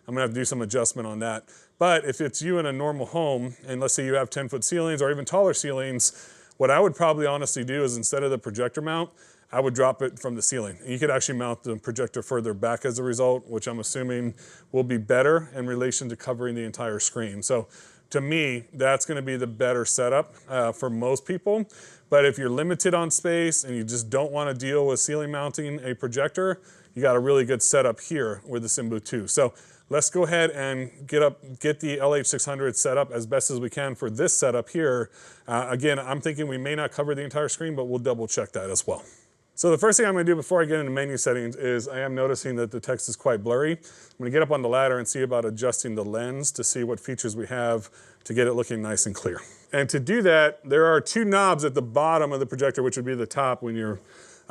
I'm gonna have to do some adjustment on that. But if it's you in a normal home, and let's say you have 10-foot ceilings or even taller ceilings, what I would probably honestly do is instead of the projector mount, I would drop it from the ceiling. And you could actually mount the projector further back as a result, which I'm assuming will be better in relation to covering the entire screen. So to me, that's going to be the better setup for most people. But if you're limited on space and you just don't want to deal with ceiling mounting a projector, you got a really good setup here with the SimBooth 2. So let's go ahead and get the LH600 set up as best as we can for this setup here. Again, I'm thinking we may not cover the entire screen, but we'll double check that as well. So the first thing I'm going to do before I get into menu settings is I am noticing that the text is quite blurry. I'm going to get up on the ladder and see about adjusting the lens to see what features we have to get it looking nice and clear. And to do that, there are two knobs at the bottom of the projector, which would be the top when you're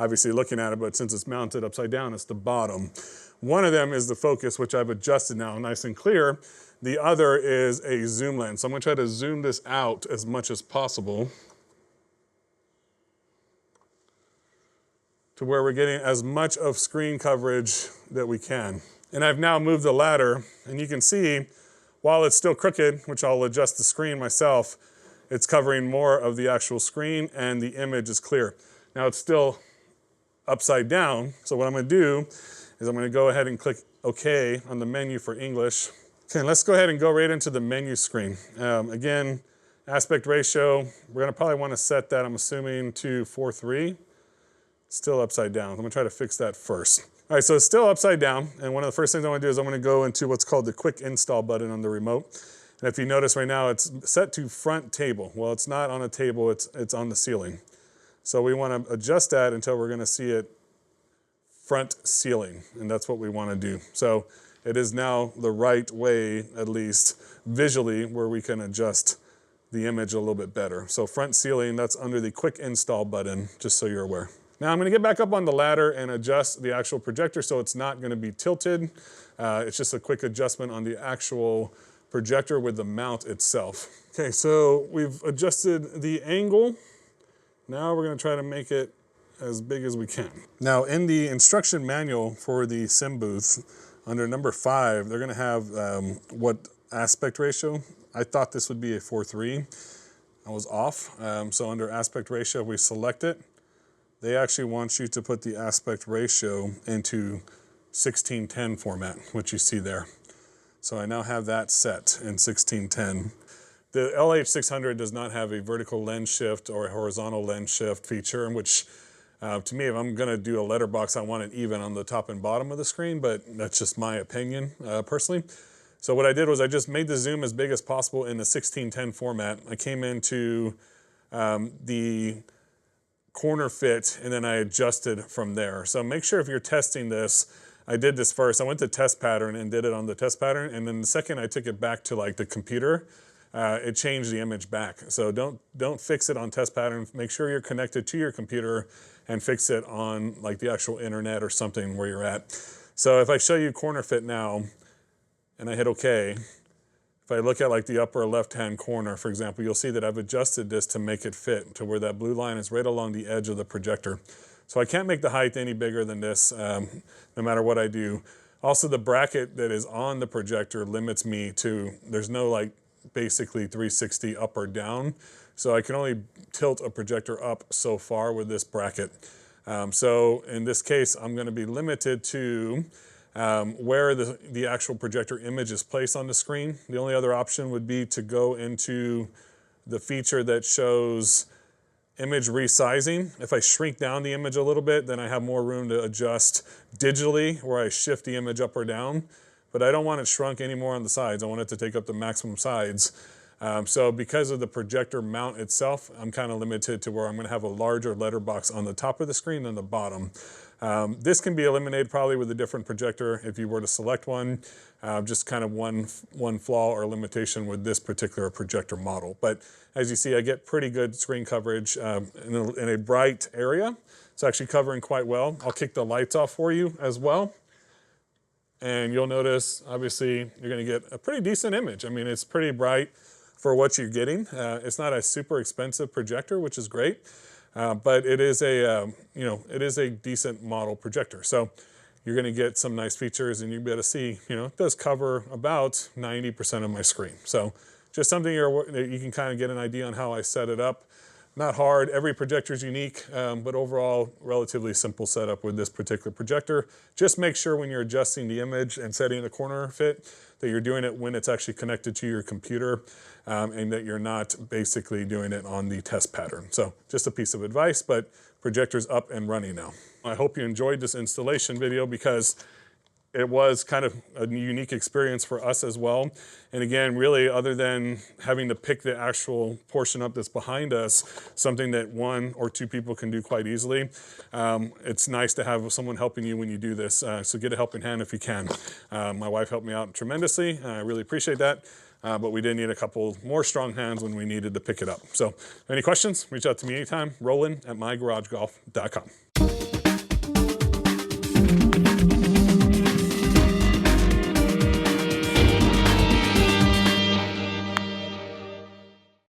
obviously looking at it, but since it's mounted upside down, it's the bottom. One of them is the focus, which I've adjusted now nice and clear. The other is a zoom lens. So I'm going to try to zoom this out as much as possible to where we're getting as much of screen coverage that we can. And I've now moved the ladder, and you can see while it's still crooked, which I'll adjust the screen myself, it's covering more of the actual screen and the image is clear. Now it's still upside down, so what I'm going to do is I'm going to go ahead and click OK on the menu for English. Okay, let's go ahead and go right into the menu screen. Again, aspect ratio, we're going to probably want to set that, I'm assuming, to 4:3. Still upside down. I'm going to try to fix that first. All right, so it's still upside down, and one of the first things I want to do is I'm going to go into what's called the quick install button on the remote. And if you notice right now, it's set to front table. Well, it's not on a table, it's on the ceiling. So we want to adjust that until we're going to see it front ceiling, and that's what we want to do. So it is now the right way, at least visually, where we can adjust the image a little bit better. So front ceiling, that's under the quick install button, just so you're aware. Now I'm going to get back up on the ladder and adjust the actual projector so it's not going to be tilted. It's just a quick adjustment on the actual projector with the mount itself. Okay, so we've adjusted the angle. Now we're going to try to make it as big as we can. Now in the instruction manual for the SimBooth, under number 5, they're going to have what aspect ratio. I thought this would be a 4:3. I was off. So under aspect ratio, we select it. They actually want you to put the aspect ratio into 16:10 format, which you see there. So I now have that set in 16:10. The LH600 does not have a vertical lens shift or a horizontal lens shift feature, which to me, if I'm going to do a letterbox, I want it even on the top and bottom of the screen, but that's just my opinion personally. So what I did was I just made the zoom as big as possible in the 16:10 format. I came into the corner fit, and then I adjusted from there. So make sure if you're testing this, I did this first. I went to test pattern and did it on the test pattern, and then the second I took it back to like the computer, it changed the image back. So don't fix it on test pattern. Make sure you're connected to your computer and fix it on like the actual internet or something where you're at. So if I show you corner fit now, and I hit OK, if I look at like the upper left-hand corner, for example, you'll see that I've adjusted this to make it fit to where that blue line is right along the edge of the projector. So I can't make the height any bigger than this, no matter what I do. Also, the bracket that is on the projector limits me to, there's no like basically 360 up or down. So I can only tilt a projector up so far with this bracket. So in this case, I'm going to be limited to where the actual projector image is placed on the screen. The only other option would be to go into the feature that shows image resizing. If I shrink down the image a little bit, then I have more room to adjust digitally where I shift the image up or down. But I don't want it shrunk anymore on the sides. I want it to take up the maximum sides. So because of the projector mount itself, I'm kind of limited to where I'm going to have a larger letterbox on the top of the screen than the bottom. This can be eliminated probably with a different projector if you were to select one. Just kind of one flaw or limitation with this particular projector model. But as you see, I get pretty good screen coverage in a bright area. It's actually covering quite well. I'll kick the lights off for you as well. And you'll notice, obviously, you're going to get a pretty decent image. I mean, it's pretty bright for what you're getting. It's not a super expensive projector, which is great. But it is a, it is a decent model projector. So you're going to get some nice features, and you'll be able to see, it does cover about 90% of my screen. So just something that you can kind of get an idea on how I set it up. Not hard. Every projector is unique, but overall relatively simple setup with this particular projector. Just make sure when you're adjusting the image and setting the corner fit that you're doing it when it's actually connected to your computer, and that you're not basically doing it on the test pattern. So just a piece of advice, but projector's up and running now. I hope you enjoyed this installation video because it was kind of a unique experience for us as well. And again, really, other than having to pick the actual portion up that's behind us, something that 1 or 2 people can do quite easily, it's nice to have someone helping you when you do this. So get a helping hand if you can. My wife helped me out tremendously. I really appreciate that. But we did need a couple more strong hands when we needed to pick it up. So any questions, reach out to me anytime. Roland@mygaragegolf.com.